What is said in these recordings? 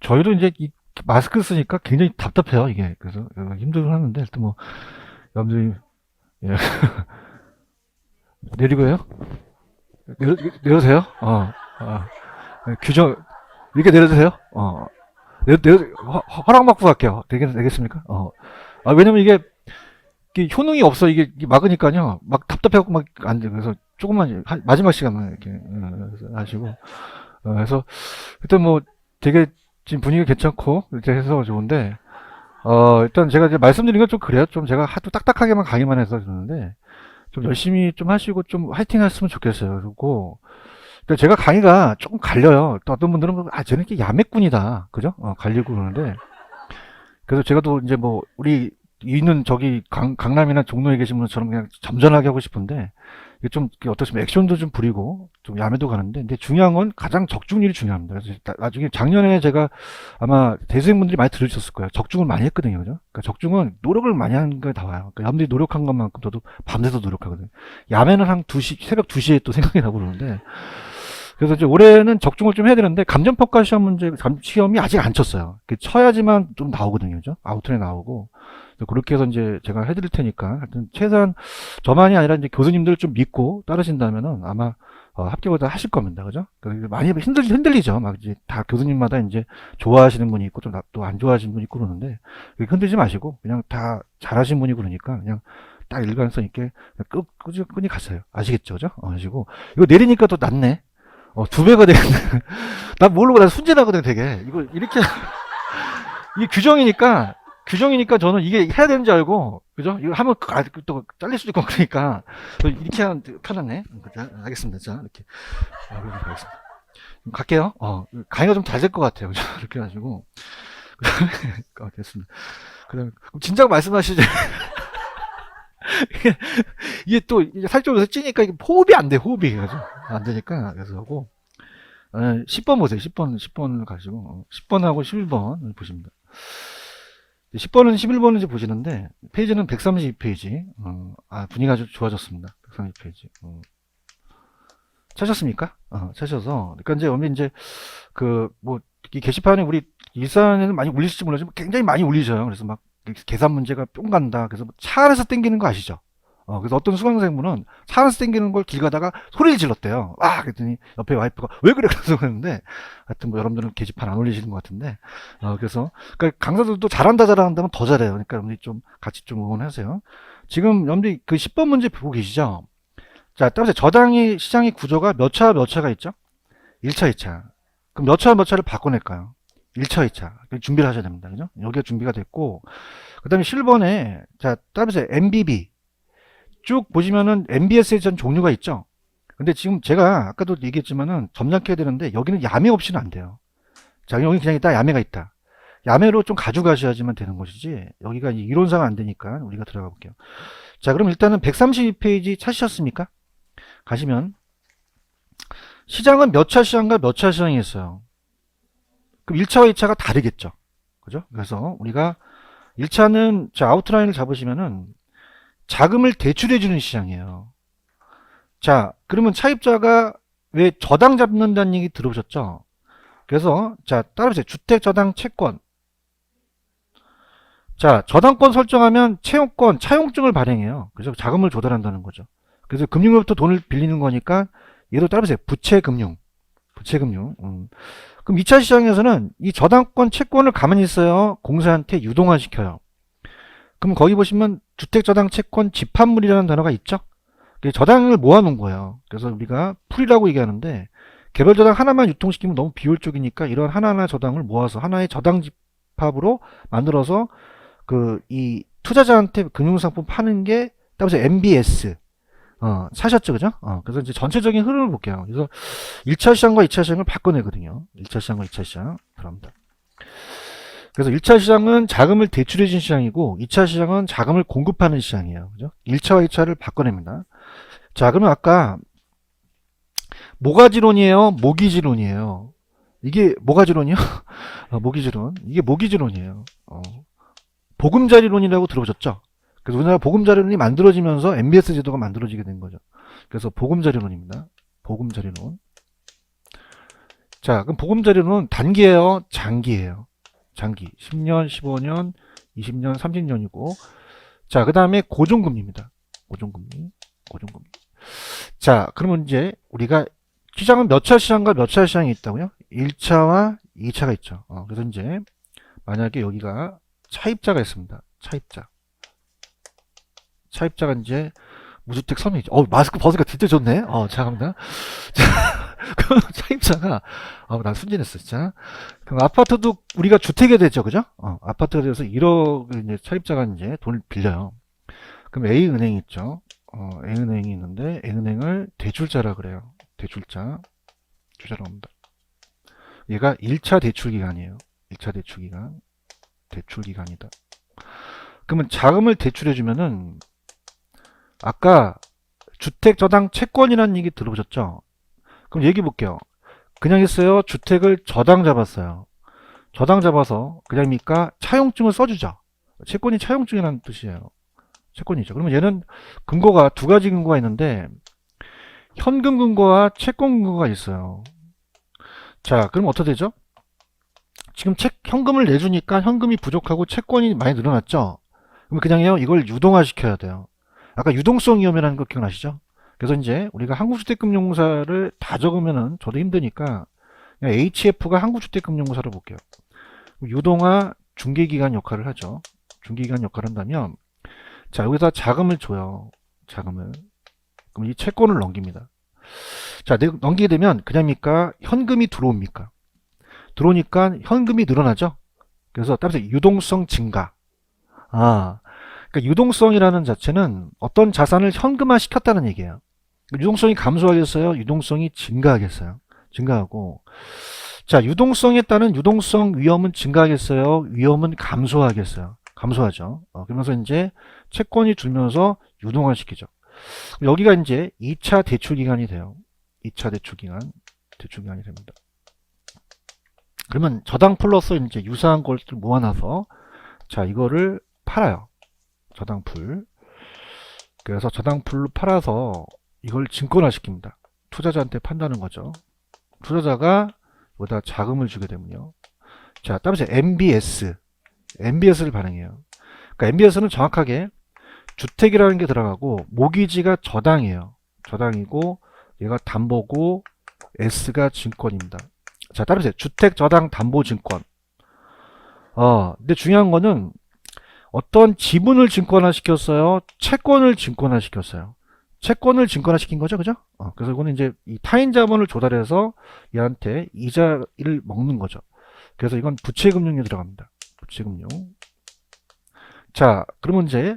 저희도 이제 이 마스크 쓰니까 굉장히 답답해요, 이게. 그래서 힘들긴 하는데, 일단 뭐, 여러분들이, 예. 내리고 해요? 내려세요? 규정, 이렇게 내려주세요? 허락받고 갈게요. 되겠습니까? 왜냐면 이게 효능이 없어. 이게 막으니까요. 막 답답해갖고 막 안 돼. 그래서 조금만, 마지막 시간만 이렇게, 하시고. 그래서, 일단 뭐, 되게, 지금 분위기 괜찮고, 이렇게 해서 좋은데, 일단 제가 이제 말씀드린 건 좀 그래요. 좀 제가 하도 딱딱하게만 강의만 해서 그러는데, 좀 열심히 좀 하시고 좀 화이팅 했으면 좋겠어요. 그리고, 그러니까 제가 강의가 조금 갈려요. 또 어떤 분들은, 쟤는 이렇게 야매꾼이다. 그죠? 갈리고 그러는데, 그래서 제가 또 이제 뭐, 우리 있는 저기 강남이나 종로에 계신 분처럼 그냥 점잖하게 하고 싶은데, 이게 좀 어떻습니까? 액션도 좀 부리고, 좀 야매도 가는데, 근데 중요한 건 가장 적중률이 중요합니다. 그래서 나중에 작년에 제가 아마 대수생분들이 많이 들으셨을 거예요. 적중을 많이 했거든요. 그죠? 그러니까 적중은 노력을 많이 하는 게 다 와요. 그러니까 여러분들이 노력한 것만큼 저도 밤새서 노력하거든요. 야매는 한 2시, 새벽 2시에 또 생각이 나고 그러는데, 그래서 이제 올해는 적중을 좀 해야 되는데 감정평가 시험 시험이 아직 안 쳤어요. 쳐야지만 좀 나오거든요, 그죠? 아우트에 나오고. 그렇게 해서 이제 제가 해드릴 테니까 하여튼 최소한 저만이 아니라 이제 교수님들을 좀 믿고 따르신다면은 아마 합격을 다 하실 겁니다, 그죠? 많이 흔들리죠. 막 이제 다 교수님마다 이제 좋아하시는 분이 있고 또 안 좋아하시는 분이 있고 그러는데 흔들지 마시고 그냥 다 잘하신 분이 그러니까 그냥 딱 일관성 있게 꾸준히 갔어요. 아시겠죠, 그죠? 아시고 이거 내리니까 또 낫네. 2배가 되겠네. 난 모르고 난 순진하거든, 되게. 이거 이렇게, 이게 규정이니까 저는 이게 해야 되는 줄 알고, 그죠? 이거 하면 또 잘릴 수도 있고 그러니까, 이렇게 하면 편하네. 알겠습니다. 자, 이렇게. 알겠습니다. 갈게요. 강의가 좀 잘 될 것 같아요. 그죠? 이렇게 해가지고. 됐습니다. 그럼, 진작 말씀하시죠. 이게 또, 살쪽에서 찌니까 호흡이 안 돼, 호흡이. 그죠? 안 되니까, 그래서 하고. 10번 보세요. 10번을 가지고 10번하고 11번 보십니다. 10번은 11번은 이제 보시는데 페이지는 132페이지. 분위기가 아주 좋아졌습니다. 132페이지. 찾으셨습니까? 찾으셔서 그러니까 이제 이제 뭐 이 게시판에 우리 일산에는 많이 울리실지 몰라지만 굉장히 많이 울리셔요. 그래서 막 계산 문제가 뿅 간다. 그래서 차 안에서 땡기는 거 아시죠? 그래서 어떤 수강생분은 차 안에서 땡기는 걸 길 가다가 소리를 질렀대요. 그랬더니 옆에 와이프가 왜 그래? 그래서 그랬는데, 하여튼 뭐 여러분들은 게시판 안 올리시는 것 같은데, 그래서, 그러니까 강사들도 잘한다면 더 잘해요. 그러니까 여러분들이 좀 같이 좀 응원하세요. 지금 여러분들이 그 10번 문제 보고 계시죠? 자, 따라서 시장의 구조가 몇 차가 있죠? 1차, 2차. 그럼 몇 차를 바꿔낼까요? 1차, 2차. 준비를 하셔야 됩니다. 그죠? 여기가 준비가 됐고, 그 다음에 7번에, 자, 따라서 MBB. 쭉 보시면은 MBS의 전 종류가 있죠. 근데 지금 제가 아까도 얘기했지만은 점잖게 해야 되는데 여기는 야매 없이는 안 돼요. 자, 여기 그냥 있다 야매가 있다. 야매로 좀 가져가셔야지만 되는 것이지 여기가 이론상 안 되니까 우리가 들어가 볼게요. 자, 그럼 일단은 132페이지 찾으셨습니까? 가시면 시장은 몇 차 시장과 몇 차 시장이 있어요. 그럼 1차와 2차가 다르겠죠. 그죠? 그래서 우리가 1차는 자, 아웃라인을 잡으시면은 자금을 대출해주는 시장이에요. 자, 그러면 차입자가 왜 저당 잡는다는 얘기 들어보셨죠? 그래서, 자, 따라보세요. 주택저당 채권. 자, 저당권 설정하면 채용권, 차용증을 발행해요. 그래서 자금을 조달한다는 거죠. 그래서 금융으로부터 돈을 빌리는 거니까, 얘도 따라보세요. 부채금융. 부채금융. 그럼 2차 시장에서는 이 저당권 채권을 가만히 있어요. 공사한테 유동화시켜요. 그럼 거기 보시면 주택저당 채권 집합물이라는 단어가 있죠? 저당을 모아놓은 거예요. 그래서 우리가 풀이라고 얘기하는데 개별 저당 하나만 유통시키면 너무 비효율적이니까 이런 하나하나 저당을 모아서 하나의 저당 집합으로 만들어서 이 투자자한테 금융상품 파는 게 따라서 MBS 사셨죠, 그죠? 그래서 이제 전체적인 흐름을 볼게요. 그래서 1차 시장과 2차 시장을 바꿔내거든요. 1차 시장과 2차 시장 들어갑니다. 그래서 1차 시장은 자금을 대출해준 시장이고 2차 시장은 자금을 공급하는 시장이에요. 그죠? 1차와 2차를 바꿔냅니다. 자, 그러면 아까 모가지론이에요? 모기지론이에요? 이게 모가지론이요? 모기지론. 이게 모기지론이에요. 보금자리론이라고 들어보셨죠? 그래서 우리나라 보금자리론이 만들어지면서 MBS 제도가 만들어지게 된 거죠. 그래서 보금자리론입니다. 보금자리론. 자, 그럼 보금자리로는 단기예요, 장기예요? 장기. 10년, 15년, 20년, 30년이고. 자, 그 다음에 고정금리입니다. 고정금리. 고정금리. 자, 그러면 이제 우리가 시장은 몇 차 시장과 몇 차 시장이 있다고요? 1차와 2차가 있죠. 그래서 이제 만약에 여기가 차입자가 있습니다. 차입자. 차입자가 이제 무주택 서민이죠. 마스크 벗으니까 진짜 좋네. 잠깐만. 자, 그 차입자가, 난 순진했어, 진짜. 그럼 아파트도 우리가 주택이 되죠, 그죠? 아파트가 돼서 1억 이제 차입자가 이제 돈을 빌려요. 그럼 A은행이 있죠. A은행이 있는데, A은행을 대출자라 그래요. 대출자. 주자라고 합니다. 얘가 1차 대출 기간이에요. 1차 대출 기간. 대출 기간이다. 그러면 자금을 대출해주면은, 아까 주택저당 채권이라는 얘기 들어보셨죠? 그럼 얘기해 볼게요. 그냥 했어요? 주택을 저당 잡았어요. 저당 잡아서 그냥입니까? 차용증을 써주죠. 채권이 차용증이라는 뜻이에요. 채권이죠. 그러면 얘는 근거가 두 가지 근거가 있는데 현금 근거와 채권 근거가 있어요. 자, 그럼 어떻게 되죠? 지금 현금을 내주니까 현금이 부족하고 채권이 많이 늘어났죠? 그럼 그냥요, 이걸 유동화시켜야 돼요. 아까 유동성 위험이라는 거 기억나시죠? 그래서 이제 우리가 한국주택금융공사를 다 적으면은 저도 힘드니까 그냥 HF가 한국주택금융공사를 볼게요. 유동화 중개기간 역할을 하죠. 중개기간 역할을 한다면 자, 여기다 자금을 줘요. 자금을. 그럼 이 채권을 넘깁니다. 자, 넘기게 되면 그냥입니까? 현금이 들어옵니까? 들어오니까 현금이 늘어나죠? 그래서 따라서 유동성 증가. 그러니까 유동성이라는 자체는 어떤 자산을 현금화 시켰다는 얘기예요. 유동성이 감소하겠어요? 유동성이 증가하겠어요? 증가하고. 자, 유동성에 따른 유동성 위험은 증가하겠어요? 위험은 감소하겠어요? 감소하죠. 그러면서 이제 채권이 줄면서 유동화 시키죠. 여기가 이제 2차 대출 기간이 돼요. 2차 대출 기간이 됩니다. 그러면 저당 플러스 이제 유사한 것을 모아놔서 자, 이거를 팔아요. 저당풀. 그래서 저당풀로 팔아서 이걸 증권화 시킵니다. 투자자한테 판다는 거죠. 투자자가 여기다 자금을 주게 되면요. 자, 따라서 MBS를 발행해요. 그러니까 MBS는 정확하게 주택이라는 게 들어가고 모기지가 저당이에요. 저당이고 얘가 담보고 S가 증권입니다. 자, 따라서 주택저당담보증권. 근데 중요한 거는 어떤 지분을 증권화 시켰어요? 채권을 증권화 시켰어요. 채권을 증권화 시킨 거죠, 그죠? 그래서 이거는 이제 이 타인 자본을 조달해서 얘한테 이자를 먹는 거죠. 그래서 이건 부채금융에 들어갑니다. 부채금융. 자, 그러면 이제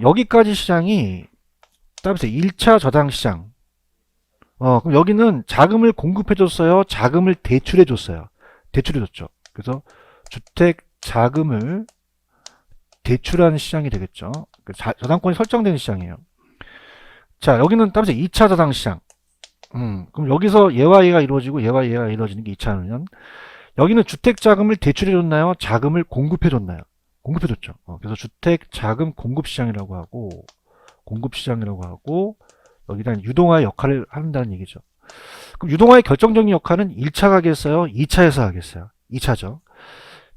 여기까지 시장이 따라서 1차 저당 시장. 그럼 여기는 자금을 공급해줬어요? 자금을 대출해줬어요? 대출해줬죠. 그래서 주택 자금을 대출하는 시장이 되겠죠. 저당권이 설정되는 시장이에요. 자, 여기는 따라서 2차 저당 시장. 그럼 여기서 얘와 얘가 이루어지고 얘와 얘가 이루어지는 게 2차면 여기는 주택 자금을 대출해줬나요? 자금을 공급해줬나요? 공급해줬죠. 그래서 주택 자금 공급 시장이라고 하고 여기다 유동화 역할을 한다는 얘기죠. 그럼 유동화의 결정적인 역할은 1차 하겠어요? 2차에서 하겠어요? 2차죠.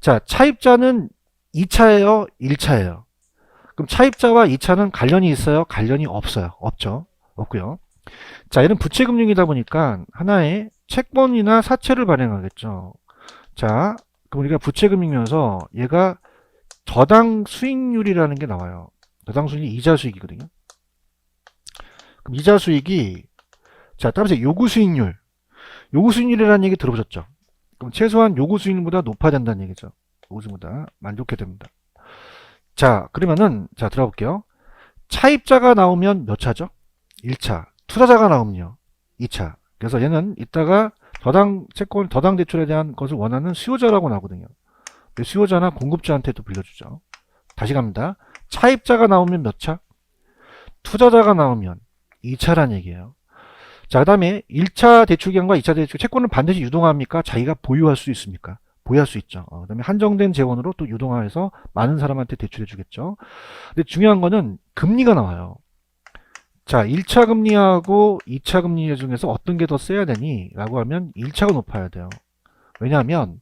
자, 차입자는 2차예요? 1차예요? 그럼 차입자와 2차는 관련이 있어요? 관련이 없어요? 없죠. 없고요. 자, 얘는 부채금융이다 보니까 하나의 채권이나 사채를 발행하겠죠. 자, 그럼 우리가 부채금융이면서 얘가 저당 수익률이라는 게 나와요. 저당 수익이 이자 수익이거든요. 그럼 이자 수익이 자, 따라서 요구 수익률. 요구 수익률이라는 얘기 들어보셨죠? 그럼 최소한 요구 수익률보다 높아야 된다는 얘기죠. 요구 수익률보다 만족해야 됩니다. 자, 그러면은 자, 들어볼게요. 차입자가 나오면 몇 차죠? 1차. 투자자가 나오면요. 2차. 그래서 얘는 이따가 저당 채권, 저당 대출에 대한 것을 원하는 수요자라고 나오거든요. 수요자나 공급자한테도 빌려주죠. 다시 갑니다. 차입자가 나오면 몇 차? 투자자가 나오면 2차란 얘기예요. 자, 그 다음에 1차 대출기간과 2차 대출 채권을 반드시 유동화합니까? 자기가 보유할 수 있습니까? 보유할 수 있죠. 그 다음에 한정된 재원으로 또 유동화해서 많은 사람한테 대출해 주겠죠. 근데 중요한 거는 금리가 나와요. 자, 1차 금리하고 2차 금리 중에서 어떤 게 더 세야 되니? 라고 하면 1차가 높아야 돼요. 왜냐하면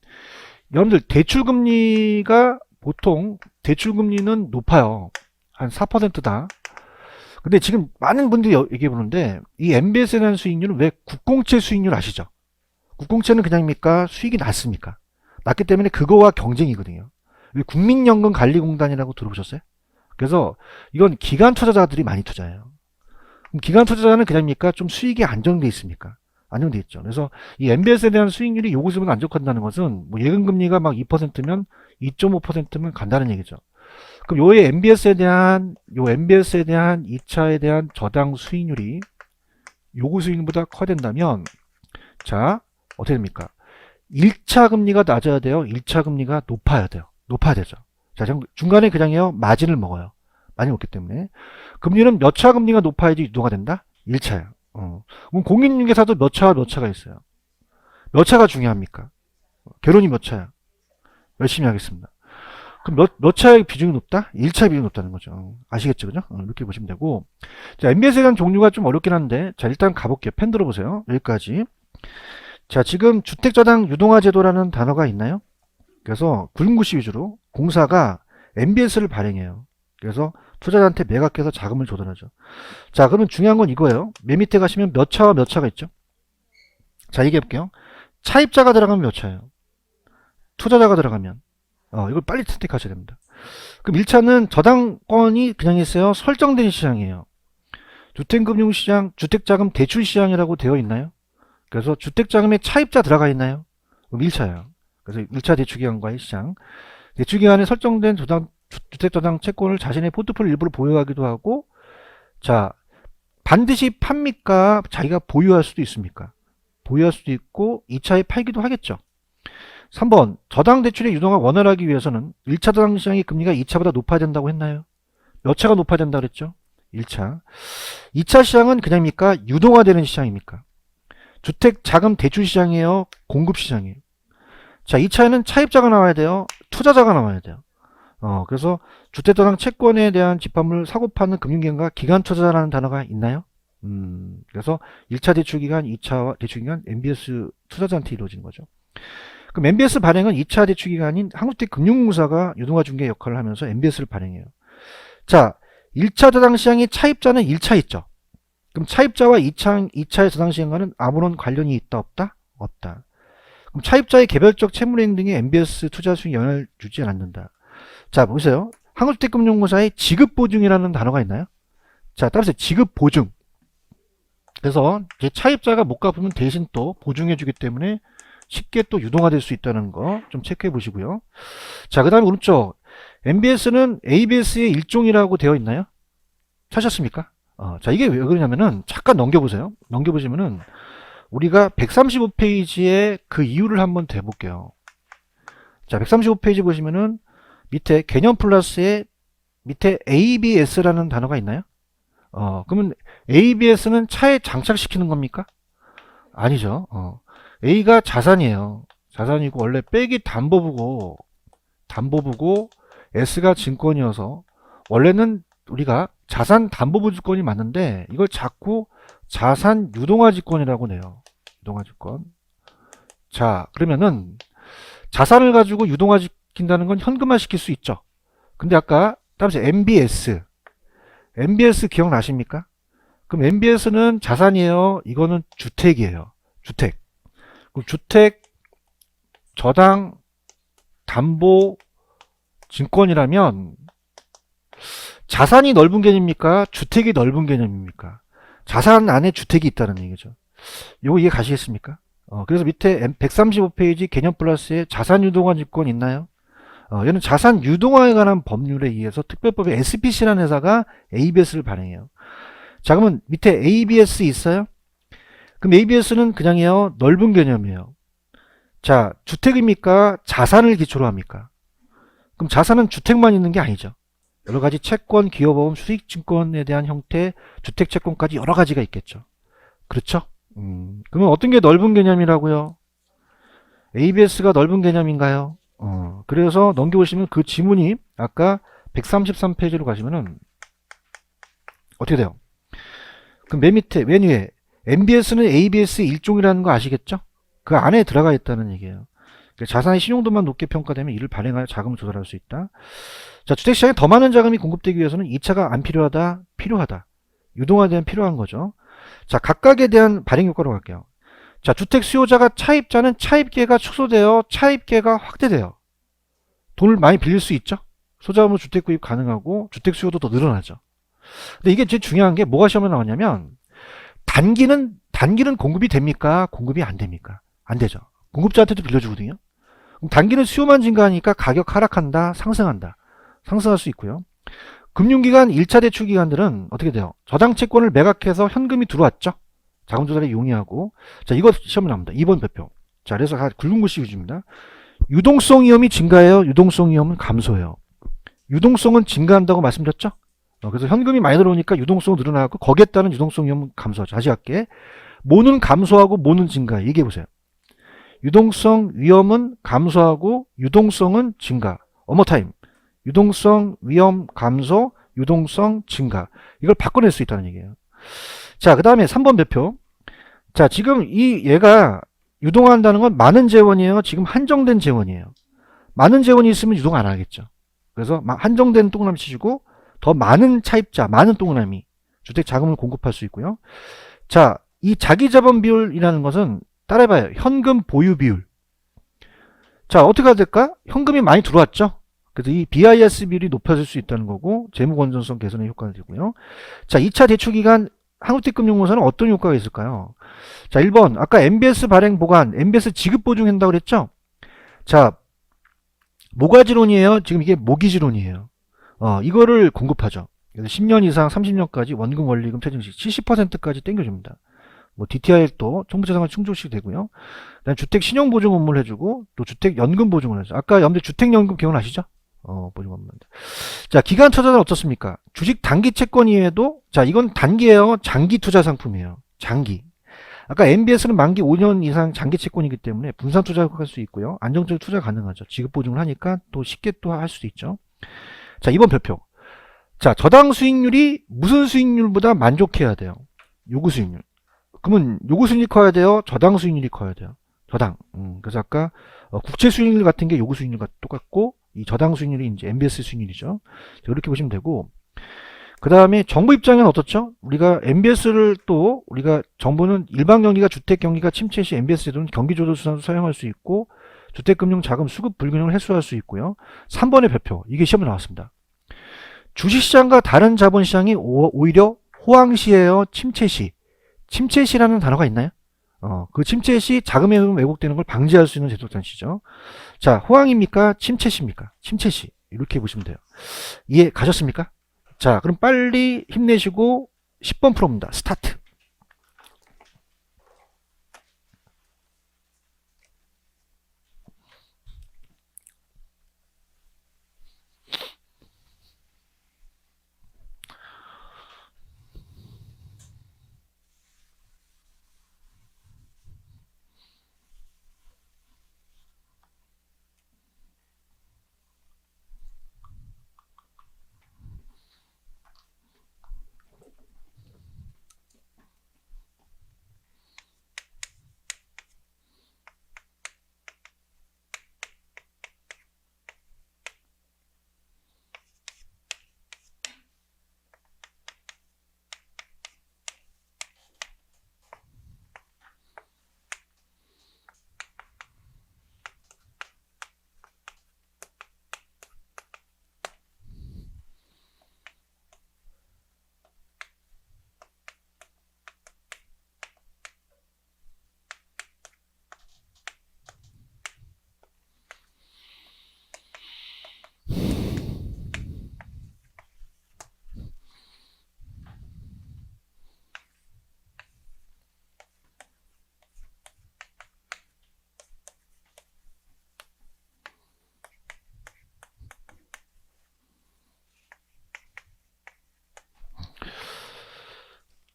여러분들 대출금리가 보통 대출금리는 높아요. 한 4%다. 근데 지금 많은 분들이 얘기해 보는데 이 MBS에 대한 수익률은 왜 국공채 수익률 아시죠? 국공채는 그냥입니까? 수익이 낮습니까? 낮기 때문에 그거와 경쟁이거든요. 국민연금관리공단이라고 들어보셨어요? 그래서 이건 기관 투자자들이 많이 투자해요. 그럼 기관 투자자는 그냥입니까? 좀 수익이 안정돼 있습니까? 안정돼 있죠. 그래서 이 MBS에 대한 수익률이 요구수면 안정한다는 것은 뭐 예금금리가 막 2%면 2.5%면 간다는 얘기죠. 그럼 요의 MBS에 대한 2차에 대한 저당 수익률이 요구 수익률보다 커야 된다면 자 어떻게 됩니까? 1차 금리가 낮아야 돼요. 1차 금리가 높아야 돼요. 높아야 되죠. 자 중간에 그냥요 마진을 먹어요. 많이 먹기 때문에 금리는 몇 차 금리가 높아야지 유도가 된다? 1차예요. 그럼 공인중개사도 몇 차와 몇 차가 있어요. 몇 차가 중요합니까? 결혼이 몇 차야? 열심히 하겠습니다. 그럼 몇 차의 비중이 높다? 1차 비중이 높다는 거죠. 아시겠죠? 그죠? 이렇게 보시면 되고. 자, MBS에 대한 종류가 좀 어렵긴 한데, 자, 일단 가볼게요. 펜 들어보세요. 여기까지. 자, 지금 주택저당 유동화 제도라는 단어가 있나요? 그래서 구름구시 위주로 공사가 MBS를 발행해요. 그래서 투자자한테 매각해서 자금을 조달하죠. 자, 그러면 중요한 건 이거예요. 맨 밑에 가시면 몇 차와 몇 차가 있죠? 자, 얘기해 볼게요. 차입자가 들어가면 몇 차예요? 투자자가 들어가면 이걸 빨리 선택하셔야 됩니다. 그럼 1차는 저당권이 그냥 있어요. 설정된 시장이에요. 주택금융시장, 주택자금 대출시장이라고 되어 있나요? 그래서 주택자금에 차입자 들어가 있나요? 그럼 1차예요. 그래서 1차 대출기관과의 시장. 대출기관에 설정된 주택저당 채권을 자신의 포트폴리오 일부로 보유하기도 하고, 자, 반드시 팝니까? 자기가 보유할 수도 있습니까? 보유할 수도 있고, 2차에 팔기도 하겠죠. 3번 저당 대출의 유동화 원활하기 위해서는 1차 저당 시장의 금리가 2차보다 높아야 된다고 했나요? 몇 차가 높아야 된다고 그랬죠? 1차. 2차 시장은 그냥입니까? 유동화되는 시장입니까? 주택 자금 대출 시장이에요? 공급 시장이에요? 자, 2차에는 차입자가 나와야 돼요? 투자자가 나와야 돼요? 그래서 주택저당 채권에 대한 집합물 사고 파는 금융기관과 기관 투자자라는 단어가 있나요? 그래서 1차 대출기관, 2차 대출기관, MBS 투자자한테 이루어지는 거죠. 그럼 MBS 발행은 2차 대출기관인 한국주택금융공사가 유동화 중개 역할을 하면서 MBS를 발행해요. 자, 1차 저당 시장의 차입자는 1차 있죠. 그럼 차입자와 2차의 저당 시장과는 아무런 관련이 있다 없다? 없다. 그럼 차입자의 개별적 채무행위 등의 MBS 투자 수익 영향을 주지 않는다. 자, 보세요. 한국주택금융공사의 지급보증이라는 단어가 있나요? 자, 따라서 지급보증. 그래서 차입자가 못 갚으면 대신 또 보증해주기 때문에 쉽게 또 유동화될 수 있다는 거 좀 체크해 보시고요. 자, 그 다음에 오른쪽 MBS는 ABS의 일종이라고 되어 있나요? 찾으셨습니까? 자, 이게 왜 그러냐면은 잠깐 넘겨보세요. 넘겨보시면은 우리가 135페이지에 그 이유를 한번 대볼게요. 자, 135페이지 보시면은 밑에 개념 플러스에 밑에 ABS라는 단어가 있나요? 그러면 ABS는 차에 장착시키는 겁니까? 아니죠. A가 자산이에요. 자산이고 원래 빼기 담보부고 S가 증권이어서 원래는 우리가 자산 담보부 주권이 맞는데 이걸 자꾸 자산 유동화 지권이라고 내요. 유동화 지권. 자, 그러면은 자산을 가지고 유동화 시킨다는 건 현금화 시킬 수 있죠. 근데 아까 따라서 MBS 기억나십니까? 그럼 MBS는 자산이에요. 이거는 주택이에요. 주택. 그럼 주택 저당 담보 증권이라면 자산이 넓은 개념입니까? 주택이 넓은 개념입니까? 자산 안에 주택이 있다는 얘기죠. 요거 이해 가시겠습니까? 그래서 밑에 135페이지 개념 플러스에 자산 유동화 증권 있나요? 얘는 자산 유동화에 관한 법률에 의해서 특별법에 SPC라는 회사가 ABS를 발행해요. 자, 그러면 밑에 ABS 있어요? 그럼 ABS는 그냥이요, 넓은 개념이에요. 자, 주택입니까? 자산을 기초로 합니까? 그럼 자산은 주택만 있는 게 아니죠. 여러 가지 채권, 기업보험, 수익증권에 대한 형태, 주택채권까지 여러 가지가 있겠죠. 그렇죠? 그러면 어떤 게 넓은 개념이라고요? ABS가 넓은 개념인가요? 그래서 넘겨보시면 그 지문이 아까 133페이지로 가시면은 어떻게 돼요? 그럼 맨 밑에, 맨 위에 MBS는 ABS의 일종이라는 거 아시겠죠? 그 안에 들어가 있다는 얘기예요. 자산의 신용도만 높게 평가되면 이를 발행하여 자금을 조달할 수 있다. 자, 주택시장에 더 많은 자금이 공급되기 위해서는 2차가 안 필요하다, 필요하다. 유동화에 대한 필요한 거죠. 자, 각각에 대한 발행 효과로 갈게요. 자, 주택 수요자가 차입자는 차입기회가 축소되어 차입기회가 확대돼요. 돈을 많이 빌릴 수 있죠. 소자금으로 주택 구입 가능하고 주택 수요도 더 늘어나죠. 근데 이게 제일 중요한 게 뭐가 시험에 나왔냐면 단기는 공급이 됩니까? 공급이 안 됩니까? 안 되죠. 공급자한테도 빌려주거든요. 그럼 단기는 수요만 증가하니까 가격 하락한다, 상승한다. 상승할 수 있고요. 금융기관 1차 대출 기관들은 어떻게 돼요? 저당채권을 매각해서 현금이 들어왔죠. 자금 조달에 용이하고. 자, 이거 시험에 나옵니다. 2번 배표. 자, 그래서 굵은 글씨 위주입니다. 유동성 위험이 증가해요. 유동성 위험은 감소해요. 유동성은 증가한다고 말씀드렸죠? 그래서 현금이 많이 들어오니까 유동성은 늘어나고 거기에 따른 유동성 위험은 감소하죠. 다시 할게. 뭐는 감소하고 뭐는 증가. 얘기해 보세요. 유동성 위험은 감소하고 유동성은 증가. 어머타임. 유동성 위험 감소, 유동성 증가. 이걸 바꿔낼 수 있다는 얘기예요. 자, 그 다음에 3번 배표. 자, 지금 얘가 유동한다는 건 많은 재원이에요. 지금 한정된 재원이에요. 많은 재원이 있으면 유동 안 하겠죠. 그래서 한정된 동그라미 치시고 더 많은 차입자, 많은 동그라미 주택 자금을 공급할 수 있고요. 자, 이 자기자본 비율이라는 것은 따라해봐요. 현금 보유 비율. 자, 어떻게 해야 될까? 현금이 많이 들어왔죠. 그래서 이 BIS 비율이 높아질 수 있다는 거고 재무 건전성 개선에 효과가 되고요. 자, 2차 대출 기간 한국택금융공사는 어떤 효과가 있을까요? 자, 1번 아까 MBS 발행 보관, MBS 지급 보증한다고 그랬죠? 자, 모가지론이에요. 지금 이게 모기지론이에요. 이거를 공급하죠. 그래서 10년 이상 30년까지 원금 원리금 체증시 70%까지 땡겨줍니다. 뭐 DTI도 청부채상환 충족시 되고요. 그다음 주택 신용 보증 업무를 해주고 또 주택 연금 보증을 해줘. 아까 염대 주택 연금 기억나시죠? 보증 업무. 자, 기간 투자자는 어떻습니까? 주식 단기 채권 이외에도 자, 이건 단기예요. 장기 투자 상품이에요. 장기. 아까 MBS는 만기 5년 이상 장기 채권이기 때문에 분산 투자할 수 있고요. 안정적 투자 가능하죠. 지급 보증을 하니까 또 쉽게 또 할 수도 있죠. 자, 이번 별표. 자, 저당 수익률이 무슨 수익률보다 만족해야 돼요? 요구 수익률. 그러면 요구 수익률이 커야 돼요? 저당 수익률이 커야 돼요? 저당. 그래서 아까 국채 수익률 같은 게 요구 수익률과 똑같고 이 저당 수익률이 이제 MBS 수익률이죠. 이렇게 보시면 되고 그 다음에 정부 입장에는 어떻죠? 우리가 MBS를 또 우리가 정부는 일반 경기가 주택 경기가 침체 시 MBS 제도는 경기조달수단으로 사용할 수 있고 주택금융 자금 수급 불균형을 해소할 수 있고요. 3번의 별표 이게 시험에 나왔습니다. 주식시장과 다른 자본시장이 오히려 호황시예요. 침체시. 침체시라는 단어가 있나요? 그 침체시 자금의 흐름 왜곡되는 걸 방지할 수 있는 제도 장치죠. 자, 호황입니까? 침체시입니까? 침체시. 이렇게 보시면 돼요. 이해 가셨습니까? 자, 그럼 빨리 힘내시고 10번 풀어봅니다. 스타트.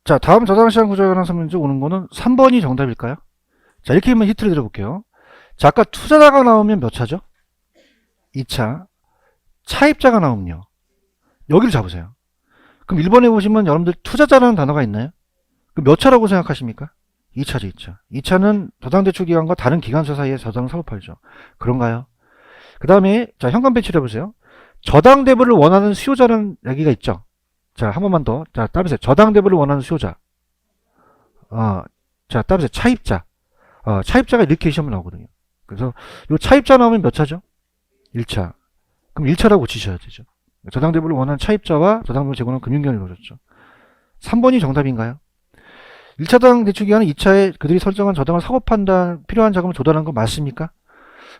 자, 다음 저당시장 구조에 관한 설문지 오는 거는 3번이 정답일까요? 자, 이렇게 한번 힌트를 드려볼게요. 자, 아까 투자자가 나오면 몇 차죠? 2차. 차입자가 나오면요. 여기를 잡으세요. 그럼 1번에 보시면 여러분들 투자자라는 단어가 있나요? 그 몇 차라고 생각하십니까? 2차죠, 2차. 2차는 저당대출기관과 다른 기관사 사이에 저당을 사고팔죠. 그런가요? 그 다음에, 자, 현관 배치를 해보세요. 저당대부를 원하는 수요자라는 얘기가 있죠. 자, 한 번만 더. 자, 따르세요. 저당대부를 원하는 수요자. 자, 따르세요. 차입자. 차입자가 이렇게 시험에 나오거든요. 그래서, 요 차입자 나오면 몇 차죠? 1차. 그럼 1차라고 치셔야 되죠. 저당대부를 원하는 차입자와 저당대부 제공하는 금융기관이 이루어졌죠. 3번이 정답인가요? 1차당 대출기관은 2차에 그들이 설정한 저당을 사고 판단, 필요한 자금을 조달한 거 맞습니까?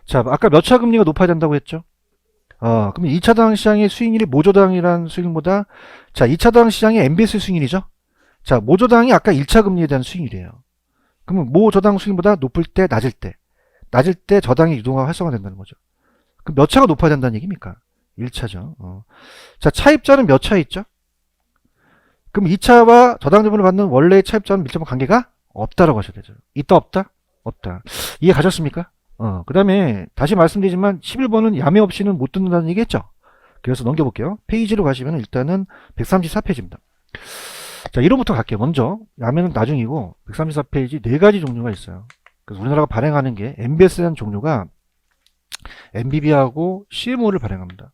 자, 아까 몇 차 금리가 높아야 된다고 했죠? 그럼 2차당 시장의 수익률이 모조당이라는 수익률보다, 자, 2차당 시장의 MBS 수익률이죠? 자, 모조당이 아까 1차 금리에 대한 수익률이에요. 그러면 모조당 수익률보다 높을 때, 낮을 때 저당의 유동화가 활성화된다는 거죠. 그럼 몇 차가 높아야 된다는 얘기입니까? 1차죠. 자, 차입자는 몇 차에 있죠? 그럼 2차와 저당대부를 받는 원래의 차입자는 밀접한 관계가 없다라고 하셔야 되죠. 있다, 없다? 없다. 이해 가셨습니까? 그 다음에 다시 말씀드리지만 11번은 야매 없이는 못 듣는다는 얘기했죠. 그래서 넘겨볼게요. 페이지로 가시면 일단은 134페이지입니다. 자, 이론부터 갈게요. 먼저 야매는 나중이고 134페이지 4가지 종류가 있어요. 그래서 우리나라가 발행하는 게 MBS에 대한 종류가 MBB하고 CMO를 발행합니다.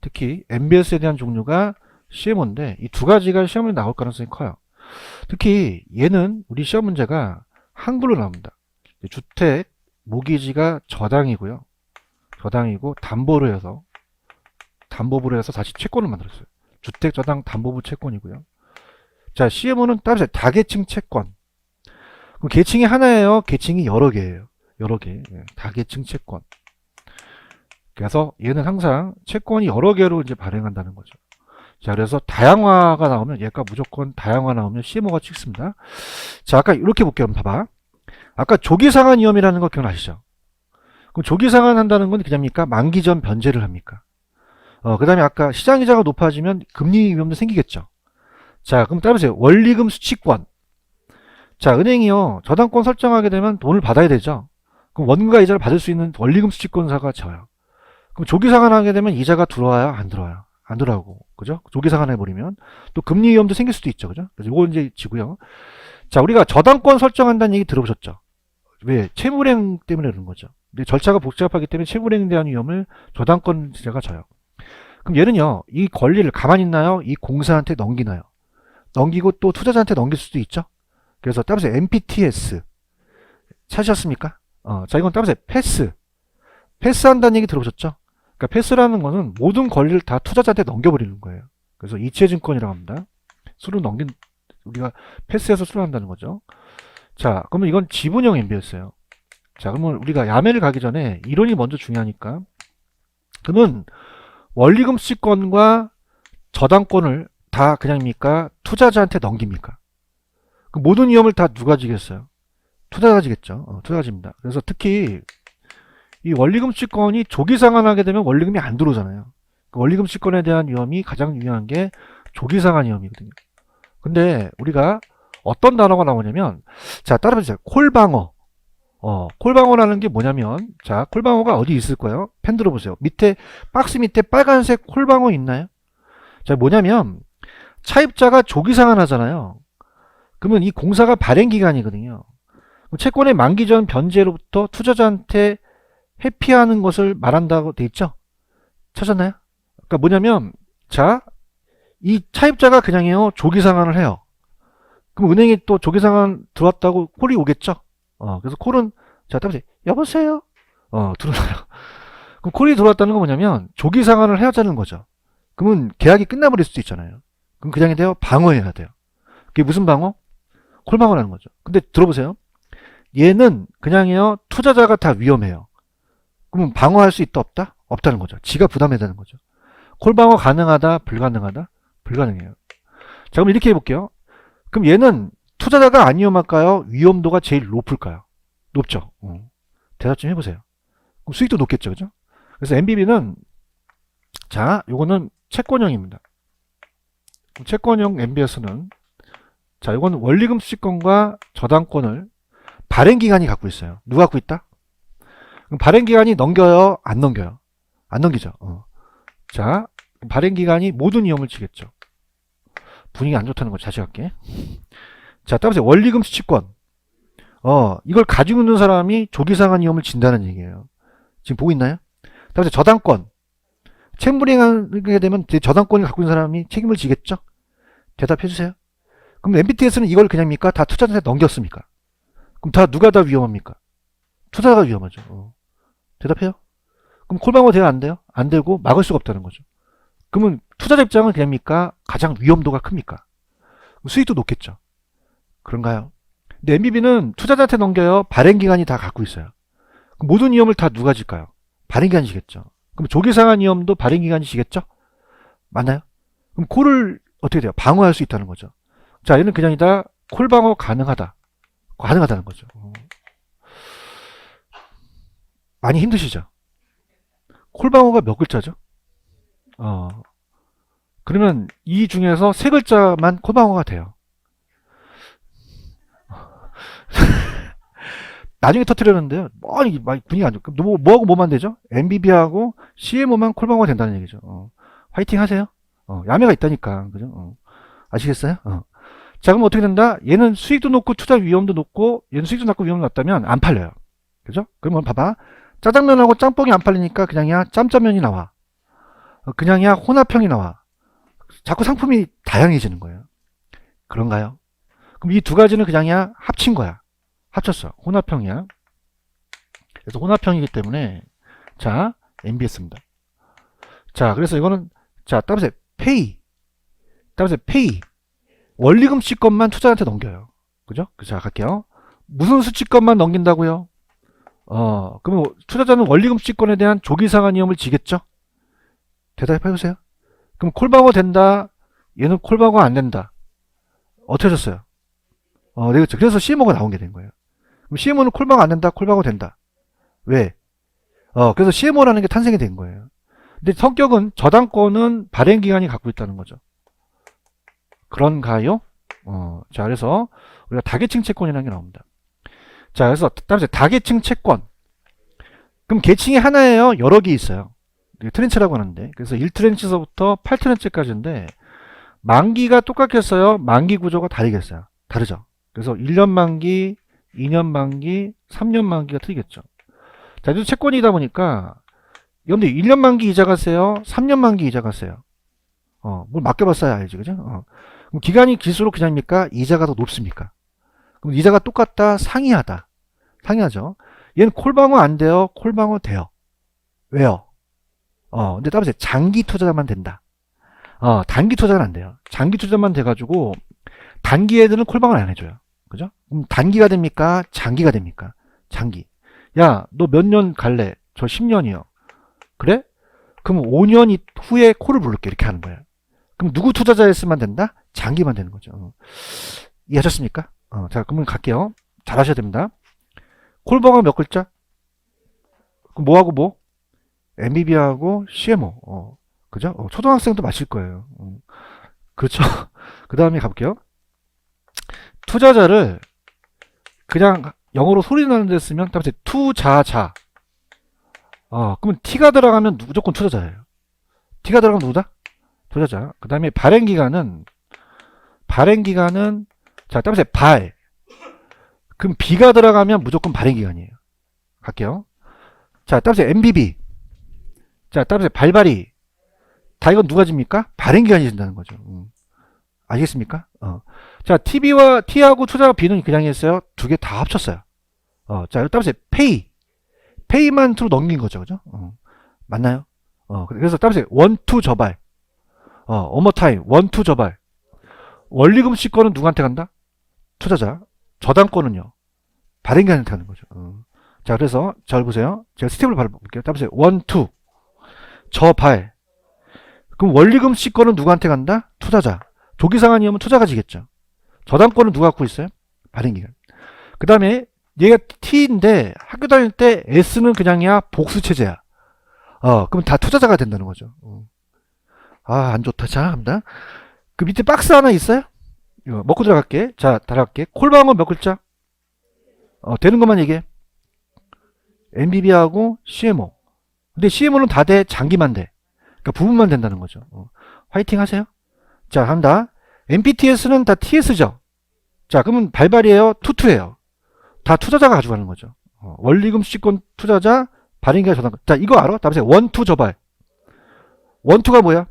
특히 MBS에 대한 종류가 CMO인데 이 두 가지가 시험에 나올 가능성이 커요. 특히 얘는 우리 시험 문제가 한글로 나옵니다. 주택 모기지가 저당이고요. 저당이고 담보로 해서 다시 채권을 만들었어요. 주택 저당 담보부 채권이고요. 자, CMO는 따라서 다계층 채권. 그럼 계층이 하나예요? 계층이 여러 개예요? 여러 개. 다계층 채권. 그래서 얘는 항상 채권이 여러 개로 이제 발행한다는 거죠. 자, 그래서 다양화가 나오면 얘가 무조건 다양화 나오면 CMO가 찍습니다. 자, 아까 이렇게 볼게요. 봐봐. 아까 조기상환 위험이라는 거 기억나시죠? 그럼 조기상환 한다는 건 그냥입니까? 만기 전 변제를 합니까? 그 다음에 아까 시장이자가 높아지면 금리 위험도 생기겠죠. 자, 그럼 따라보세요. 원리금 수취권. 자, 은행이요. 저당권 설정하게 되면 돈을 받아야 되죠. 그럼 원가 이자를 받을 수 있는 원리금 수취권사가 져요. 그럼 조기상환하게 되면 이자가 들어와요? 안 들어와요? 안 들어가고, 그죠? 조기상환해버리면 또 금리 위험도 생길 수도 있죠, 그죠? 그래서 이거 이제 지고요. 자, 우리가 저당권 설정한다는 얘기 들어보셨죠? 왜? 채무불이행 때문에 그런 거죠. 근데 절차가 복잡하기 때문에 채무불이행에 대한 위험을 저당권자가 져요. 그럼 얘는요, 이 권리를 가만히 있나요? 이 공사한테 넘기나요? 넘기고 또 투자자한테 넘길 수도 있죠? 그래서 따라서 MPTS. 찾으셨습니까? 자, 이건 따라서 패스한다는 얘기 들어보셨죠? 그러니까 패스라는 거는 모든 권리를 다 투자자한테 넘겨버리는 거예요. 그래서 이체증권이라고 합니다. 우리가 패스해서 수령한다는 거죠. 자, 그러면 이건 지분형 MBS예요. 자, 그러면 우리가 야매를 가기 전에 이론이 먼저 중요하니까. 그러면 원리금 수취권과 저당권을 다 그냥입니까? 투자자한테 넘깁니까? 그 모든 위험을 다 누가 지겠어요? 투자자가 지겠죠. 투자자가 집니다. 그래서 특히 이 원리금 수취권이 조기상환하게 되면 원리금이 안 들어오잖아요. 그 원리금 수취권에 대한 위험이 가장 유명한 게 조기상환 위험이거든요. 근데 우리가 어떤 단어가 나오냐면, 자, 따라해보세요. 콜방어. 콜방어라는 게 뭐냐면, 자, 콜방어가 어디 있을 거예요? 펜 들어보세요. 밑에, 박스 밑에 빨간색 콜방어 있나요? 자, 뭐냐면, 차입자가 조기상환 하잖아요. 그러면 이 공사가 발행기간이거든요. 채권의 만기 전 변제로부터 투자자한테 회피하는 것을 말한다고 돼 있죠? 찾았나요? 그러니까 뭐냐면, 자, 이 차입자가 그냥요, 조기상환을 해요. 그럼 은행이 또 조기상환 들어왔다고 콜이 오겠죠? 그래서 콜은, 자, 따보세요. 여보세요? 들어와요. 그럼 콜이 들어왔다는 건 뭐냐면, 조기상환을 해야 하자는 거죠. 그러면 계약이 끝나버릴 수도 있잖아요. 그럼 그냥이 돼요? 방어해야 돼요. 그게 무슨 방어? 콜방어라는 거죠. 근데 들어보세요. 얘는 그냥요, 투자자가 다 위험해요. 그러면 방어할 수 있다, 없다? 없다는 거죠. 지가 부담해야 되는 거죠. 콜방어 가능하다, 불가능하다? 불가능해요. 자, 그럼 이렇게 해볼게요. 그럼 얘는 투자자가 안 위험할까요? 위험도가 제일 높을까요? 높죠. 대답 좀 해보세요. 그럼 수익도 높겠죠, 그죠? 그래서 MBB는, 자, 요거는 채권형입니다. 채권형 MBS는, 자, 이건 원리금 수취권과 저당권을 발행기관이 갖고 있어요. 누가 갖고 있다? 그럼 발행기관이 넘겨요? 안 넘겨요? 안 넘기죠. 자, 발행기관이 모든 위험을 지겠죠. 분위기 안 좋다는 거 다시 할게. 자, 따라서 원리금 수취권. 이걸 가지고 있는 사람이 조기상한 위험을 진다는 얘기예요. 지금 보고 있나요? 따라서 저당권. 채무불이행하게 되면 저당권을 갖고 있는 사람이 책임을 지겠죠? 대답해 주세요. 그럼 MBTS는 이걸 그냥입니까? 다 투자자한테 넘겼습니까? 그럼 누가 다 위험합니까? 투자자가 위험하죠. 대답해요. 그럼 콜방어 돼요? 안 돼요? 안 되고 막을 수가 없다는 거죠. 그러면 투자자 입장은 그냥입니까? 가장 위험도가 큽니까? 수익도 높겠죠. 그런가요? 근데 MBB는 투자자한테 넘겨요. 발행기관이 다 갖고 있어요. 그럼 모든 위험을 다 누가 질까요? 발행기관이 지겠죠. 그럼 조기상한 위험도 발행기관이 지겠죠? 맞나요? 그럼 콜을 어떻게 돼요? 방어할 수 있다는 거죠. 자, 얘는 그냥이다. 콜 방어 가능하다. 가능하다는 거죠. 많이 힘드시죠? 콜 방어가 몇 글자죠? 그러면 이 중에서 세 글자만 콜 방어가 돼요. 나중에 터뜨렸는데요. 분위기 안 좋고. 뭐하고 뭐만 되죠? MBB하고 CMO만 콜방어가 된다는 얘기죠. 화이팅 하세요. 야매가 있다니까. 그죠? 아시겠어요? 자, 그럼 어떻게 된다? 얘는 수익도 높고 투자 위험도 높고, 얘는 수익도 낮고 위험도 낮다면 안 팔려요. 그죠? 그러면 봐봐. 짜장면하고 짬뽕이 안 팔리니까 그냥이야 짬짜면이 나와. 그냥이야 혼합형이 나와. 자꾸 상품이 다양해지는 거예요. 그런가요? 그럼 이 두 가지는 그냥이야 합친 거야. 합쳤어. 혼합형이야. 그래서 혼합형이기 때문에 자, MBS입니다. 자, 그래서 이거는 자, 따라서 페이. 따라서 페이. 원리금 수취권만 투자한테 넘겨요. 그죠? 자, 갈게요. 무슨 수취권만 넘긴다고요? 그러면 투자자는 원리금 수취권에 대한 조기상한 위험을 지겠죠? 대답해 보세요. 그럼 콜방어 된다. 얘는 콜방어 안 된다. 어떻게 하셨어요? 네, 그렇죠. 그래서 CMO가 나온 게 된 거예요. 그럼 CMO는 콜방어 안 된다. 콜방어 된다. 왜? 그래서 CMO라는 게 탄생이 된 거예요. 근데 성격은 저당권은 발행기관이 갖고 있다는 거죠. 그런가요? 자, 그래서 우리가 다계층 채권이라는 게 나옵니다. 자, 그래서 다음에 다계층 채권. 그럼 계층이 하나예요? 여러 개 있어요. 트렌치라고 하는데. 그래서 1트렌치서부터 8트렌치까지인데 만기가 똑같겠어요? 만기 구조가 다르겠어요? 다르죠. 그래서 1년 만기, 2년 만기, 3년 만기가 틀리겠죠. 자, 이제 채권이다 보니까 여러분들 1년 만기 이자 가세요? 3년 만기 이자 가세요? 뭘 맡겨봤어야 알지, 그죠? 그럼 기간이 길수록 그냥입니까? 이자가 더 높습니까? 그럼 이자가 똑같다? 상이하다? 상이하죠. 얘는 콜방어 안 돼요? 콜방어 돼요. 왜요? 근데 따라서 장기 투자만 된다. 단기 투자는 안 돼요. 장기 투자만 돼가지고 단기 애들은 콜방을 안 해줘요. 그죠? 그럼 단기가 됩니까? 장기가 됩니까? 장기. 야, 너 몇 년 갈래? 저 10년이요. 그래? 그럼 5년 후에 콜을 부를게. 이렇게 하는 거예요. 그럼 누구 투자자였으면 된다? 장기만 되는 거죠. 이해하셨습니까? 자, 그러면 갈게요. 잘 하셔야 됩니다. 콜방어 몇 글자? 그럼 뭐하고 뭐? MBB하고 CMO. 그죠? 초등학생도 마실 거예요. 그렇죠. 그 다음에 가볼게요. 투자자를 그냥 영어로 소리 나는 데 쓰면 다음에 투자자. 그러면 T가 들어가면 무조건 투자자예요. T가 들어가면 누구다? 투자자. 그 다음에 발행기간은 자, 다음에 발. 그럼 B가 들어가면 무조건 발행기간이에요. 갈게요. 자, 다음에 MBB. 자, 다음에 발발이. 다 이건 누가 집니까? 발행기간이 진다는 거죠. 아시겠습니까? 자, T하고 투자자 B는 그냥 했어요. 두 개 다 합쳤어요. 자, 다음에 페이만 투로 넘긴 거죠. 그죠? 맞나요? 그래서 다음에 원투 저발. one more time. 원투 저발. 원리금 수취권은 누구한테 간다? 투자자. 저당권은요? 발행기관한테 가는 거죠. 자, 그래서 잘 보세요. 제가 스텝을 밟아볼게요. 다음에 원투 저발. 그럼 원리금 수취권은 누구한테 간다? 투자자. 조기상한 위험은 투자가 지겠죠. 저당권은 누가 갖고 있어요? 발행기관. 그 다음에 얘가 T인데 학교 다닐 때 S는 그냥이야 복수체제야. 그럼 다 투자자가 된다는 거죠. 안 좋다. 자, 합니다. 그 밑에 박스 하나 있어요? 이거 먹고 들어갈게. 자, 달아갈게. 콜방어 몇 글자? 되는 것만 얘기해. MBB하고 CMO. 근데 CMO는 다 돼. 장기만 돼. 그러니까 부분만 된다는 거죠. 화이팅 하세요. 자, 한다. MPTS는 다 TS죠. 자, 그러면 발발이에요? 투투예요? 다 투자자가 가져가는 거죠. 원리금 수익권 투자자, 발행기관 저당. 자, 이거 알아? 답세 원투 저발. 원투가 뭐야?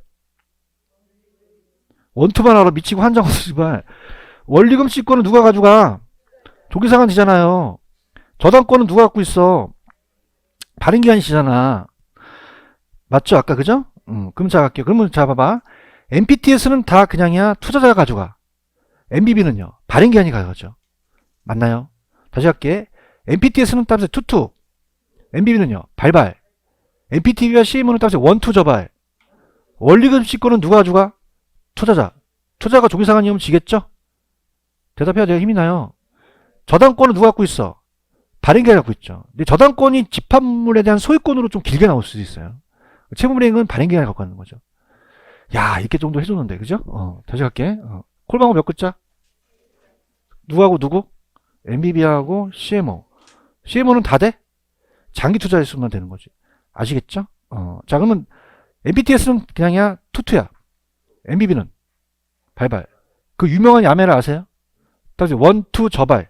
원투만 알아. 미치고 한장 없으지만. 원리금 수익권은 누가 가져가? 조기상환되잖아요. 저당권은 누가 갖고 있어? 발행기관이시잖아. 맞죠? 아까 그죠? 그럼 자 갈게요. 그러면 자 봐봐. MPTS는 다 그냥이야. 투자자가 가져가. MBB는요. 발행기관이 가져가죠. 맞나요? 다시 할게. MPTS는 따라서 투투. MBB는요. 발발. MPTV와 CM은 따라서 원투 저발. 원리금 수익권은 누가 가져가? 투자자. 투자가 조기상환이면 지겠죠? 대답해야 돼요. 힘이 나요. 저당권은 누가 갖고 있어? 발행기관이 갖고 있죠. 근데 저당권이 집합물에 대한 소유권으로 좀 길게 나올 수도 있어요. 채무불이행은 발행기관이 갖고 가는 거죠. 야, 이렇게 정도 해줬는데, 그죠? 다시 갈게. 콜방어 몇 글자? 누구하고 누구? MBB하고 CMO. CMO는 다 돼? 장기 투자했으면 되는 거지. 아시겠죠? 자, 그러면 MPTS는 그냥이야, 투투야. MBB는 발발. 그 유명한 야매를 아세요? 따라서 원투 저발.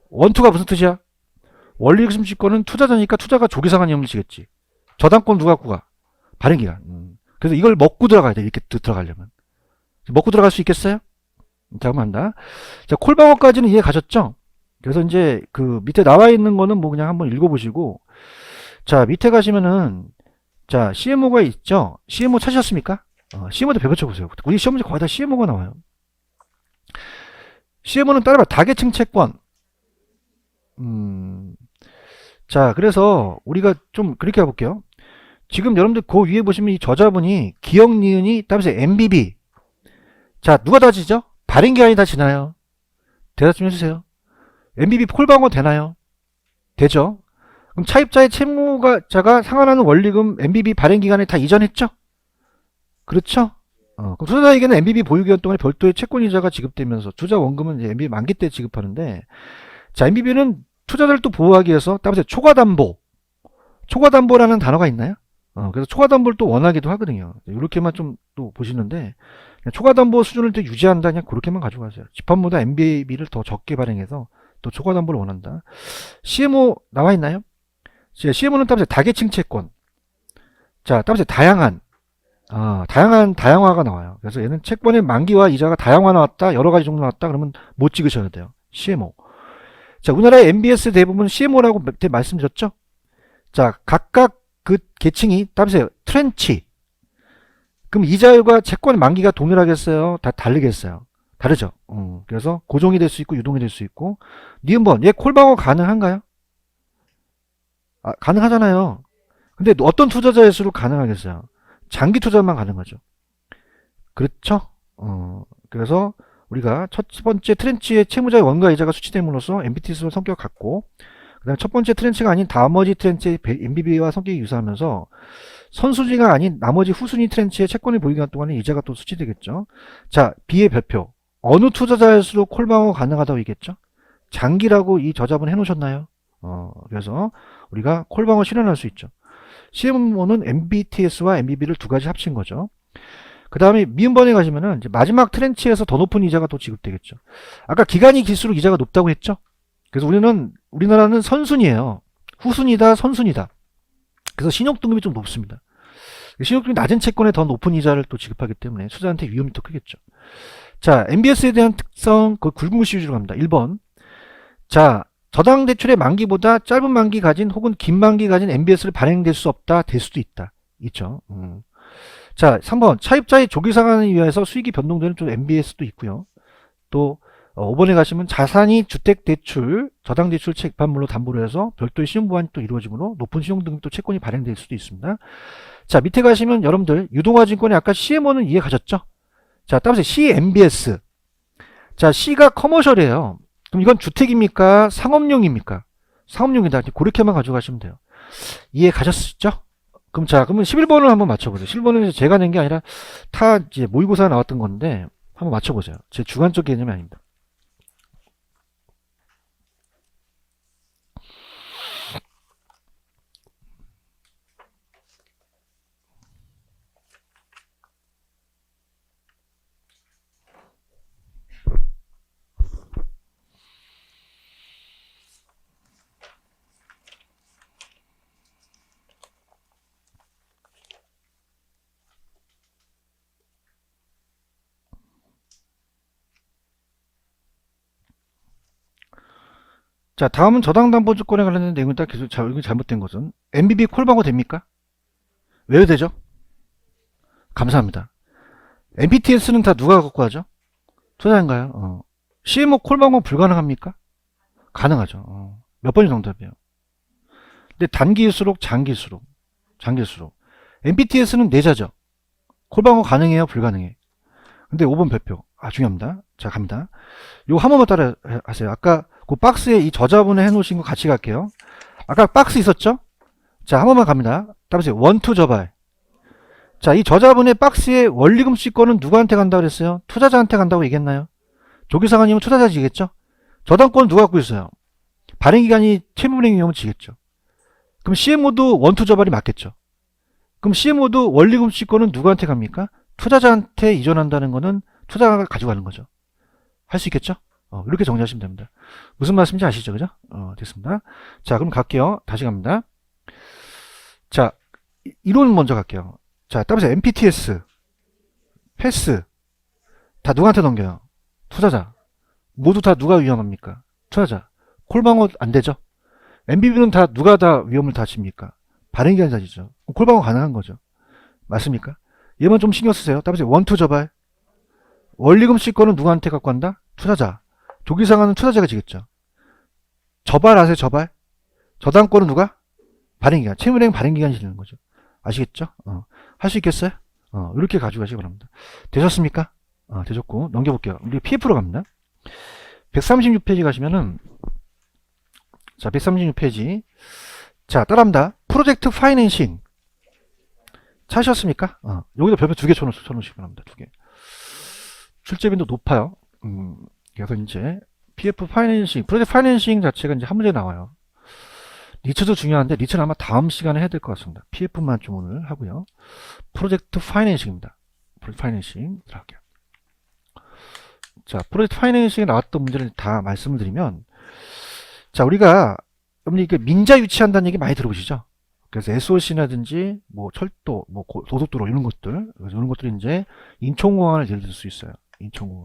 원투가 무슨 뜻이야? 원리금 수익권은 투자자니까 투자가 조기상환 이용을 지겠지. 저당권 누가 갖고 가? 발행기관. 그래서 이걸 먹고 들어가야 돼. 이렇게 들어가려면. 먹고 들어갈 수 있겠어요? 잠깐만 한다. 자, 콜방어까지는 이해 가셨죠? 그래서 이제 그 밑에 나와 있는 거는 뭐 그냥 한번 읽어보시고, 자, 밑에 가시면은, 자, CMO가 있죠? CMO 찾으셨습니까? CMO도 배워쳐보세요. 우리 시험 문제 거의 다 CMO가 나와요. CMO는 따라봐. 다계층 채권. 자, 그래서 우리가 좀 그렇게 해볼게요. 지금 여러분들 그 위에 보시면 이 저자분이 기억 니은이 따라서 MBB. 자, 누가 다 지죠? 발행기관이 다 지나요. 대답 좀 해주세요. MBB 콜방어 되나요? 되죠. 그럼 차입자의 채무자가 상환하는 원리금 MBB 발행기간에 다 이전했죠? 그렇죠? 그럼 투자자에게는 MBB 보유기간 동안에 별도의 채권이자가 지급되면서 투자 원금은 이제 MBB 만기 때 지급하는데, 자, MBB는 투자자를 또 보호하기 위해서 따라서 초과담보. 초과담보라는 단어가 있나요? 그래서 초과담보를 또 원하기도 하거든요. 이렇게만 좀 또 보시는데, 초과담보 수준을 또 유지한다, 그냥 그렇게만 가져가세요. 집합보다 MBB를 더 적게 발행해서 또 초과담보를 원한다. CMO 나와 있나요? CMO는 따라서 다계층 채권. 자, 따라서 다양한, 다양화가 나와요. 그래서 얘는 채권의 만기와 이자가 다양화 나왔다, 여러 가지 정도 나왔다, 그러면 못 찍으셔야 돼요. CMO. 자, 우리나라의 MBS 대부분 CMO라고 그때 말씀드렸죠? 자, 각각 그 계층이 따라서 트렌치. 그럼 이자율과 채권 만기가 동일하겠어요? 다 다르겠어요? 다르죠. 그래서 고정이 될 수 있고 유동이 될 수 있고. 니은번, 얘 콜방어 가능한가요? 가능하잖아요. 근데 어떤 투자자일수록 가능하겠어요? 장기 투자만 가능하죠. 그렇죠? 그래서 우리가 첫 번째 트렌치의 채무자의 원가 이자가 수치됨으로써 MBTS와 성격을 갖고, 그 다음에 첫 번째 트렌치가 아닌 나머지 트렌치의 MBB와 성격이 유사하면서 선순위가 아닌 나머지 후순위 트렌치의 채권을 보유기간 동안에 이자가 또 수치되겠죠. 자, B의 별표. 어느 투자자일수록 콜방어 가능하다고 얘기했죠? 장기라고 이 저자분 해놓으셨나요? 그래서 우리가 콜방어 실현할 수 있죠. CMO는 MBTS와 MBB를 두 가지 합친 거죠. 그 다음에 미음번에 가시면은 이제 마지막 트렌치에서 더 높은 이자가 또 지급되겠죠. 아까 기간이 길수록 이자가 높다고 했죠? 그래서 우리나라는 선순위예요. 후순위다, 선순위다. 그래서 신용등급이 좀 높습니다. 신용등급이 낮은 채권에 더 높은 이자를 또 지급하기 때문에 투자한테 위험이 더 크겠죠. 자, MBS에 대한 특성, 그 굵은 글씨 위주로 갑니다. 1번. 자, 저당 대출의 만기보다 짧은 만기 가진 혹은 긴 만기 가진 MBS를 발행될 수 없다, 될 수도 있다. 있죠. 자, 3번. 차입자의 조기 상환을 위해서 수익이 변동되는 좀 MBS도 있고요. 또 5번에 가시면 자산이 주택대출, 저당대출 채판물로 담보로 해서 별도의 신용보완이 또 이루어지므로 높은 신용등급 채권이 발행될 수도 있습니다. 자, 밑에 가시면 여러분들 유동화증권의 아까 CMO는 이해 가셨죠? 자, 따라서 CMBS. 자, C가 커머셜이에요. 그럼 이건 주택입니까? 상업용입니까? 상업용이다. 그렇게만 가져가시면 돼요. 이해 가셨죠? 그러면 11번을 한번 맞춰보세요. 11번은 제가 낸 게 아니라 다 이제 모의고사 나왔던 건데 한번 맞춰보세요. 제 주관적 개념이 아닙니다. 자, 다음은 저당담보조건에 관련된 내용이다. 계속 이거 잘못된 것은 MBB 콜방어 됩니까? 왜 되죠? 감사합니다. MPTS는 다 누가 갖고 하죠? 투자인가요? CMO 콜방어 불가능합니까? 가능하죠. 몇 번이 정답이에요. 근데 단기일수록 장기일수록 MPTS는 내자죠. 콜방어 가능해요? 불가능해? 근데 5번 별표. 중요합니다. 자, 갑니다. 요거 한 번만 따라 하세요. 아까 그 박스에 이 저자분을 해놓으신 거 같이 갈게요. 아까 박스 있었죠? 자, 한 번만 갑니다. 따라하세요. 원투 저발. 자, 이 저자분의 박스에 원리금 수익권은 누구한테 간다고 그랬어요? 투자자한테 간다고 얘기했나요? 조기상환이면 투자자지겠죠? 저당권은 누가 갖고 있어요? 발행기간이 채무불이행이면 지겠죠. 그럼 CMO도 원투 저발이 맞겠죠. 그럼 CMO도 원리금 수익권은 누구한테 갑니까? 투자자한테 이전한다는 거는 투자자가 가져가는 거죠. 할 수 있겠죠? 이렇게 정리하시면 됩니다. 무슨 말씀인지 아시죠? 그죠? 됐습니다. 자, 그럼 갈게요. 다시 갑니다. 자, 이론 먼저 갈게요. 자, 따라서 MPTS, 패스 다 누구한테 넘겨요? 투자자. 모두 다 누가 위험합니까? 투자자. 콜방어 안 되죠? MBB는 다 누가 다 위험을 다 집니까? 발행기관자지죠. 콜방어 가능한 거죠. 맞습니까? 얘만 좀 신경 쓰세요. 따라서 원투 저발. 원리금 수익권은 누구한테 갖고 간다? 투자자. 조기상환은 투자자가 지겠죠. 저발 아세요? 저발. 저당권은 누가? 발행기관. 채무은행 발행기관이 지는 거죠. 아시겠죠? 할 수 있겠어요? 이렇게 가져가시기 바랍니다. 되셨습니까? 되셨고 넘겨볼게요. 우리 PF로 갑니다. 136페이지 가시면은 자, 136페이지. 자, 따라합니다. 프로젝트 파이낸싱. 찾으셨습니까? 여기다 별표 2개 쳐놓으시기 바랍니다. 2개. 출제빈도 높아요. 그래서 이제 PF 파이낸싱, 프로젝트 파이낸싱 자체가 이제 한 문제 나와요. 리츠도 중요한데 리츠는 아마 다음 시간에 해야 될 것 같습니다. PF만 좀 오늘 하고요. 프로젝트 파이낸싱입니다. 프로젝트 파이낸싱 들어갈게요. 자, 프로젝트 파이낸싱에 나왔던 문제를 다 말씀을 드리면, 자, 우리가 여러분이 이게 민자 유치한다는 얘기 많이 들어보시죠? 그래서 SOC라든지 뭐 철도, 뭐 고속도로 이런 것들, 이런 것들이 이제 인천공항을 예를 들 수 있어요. 인천공항.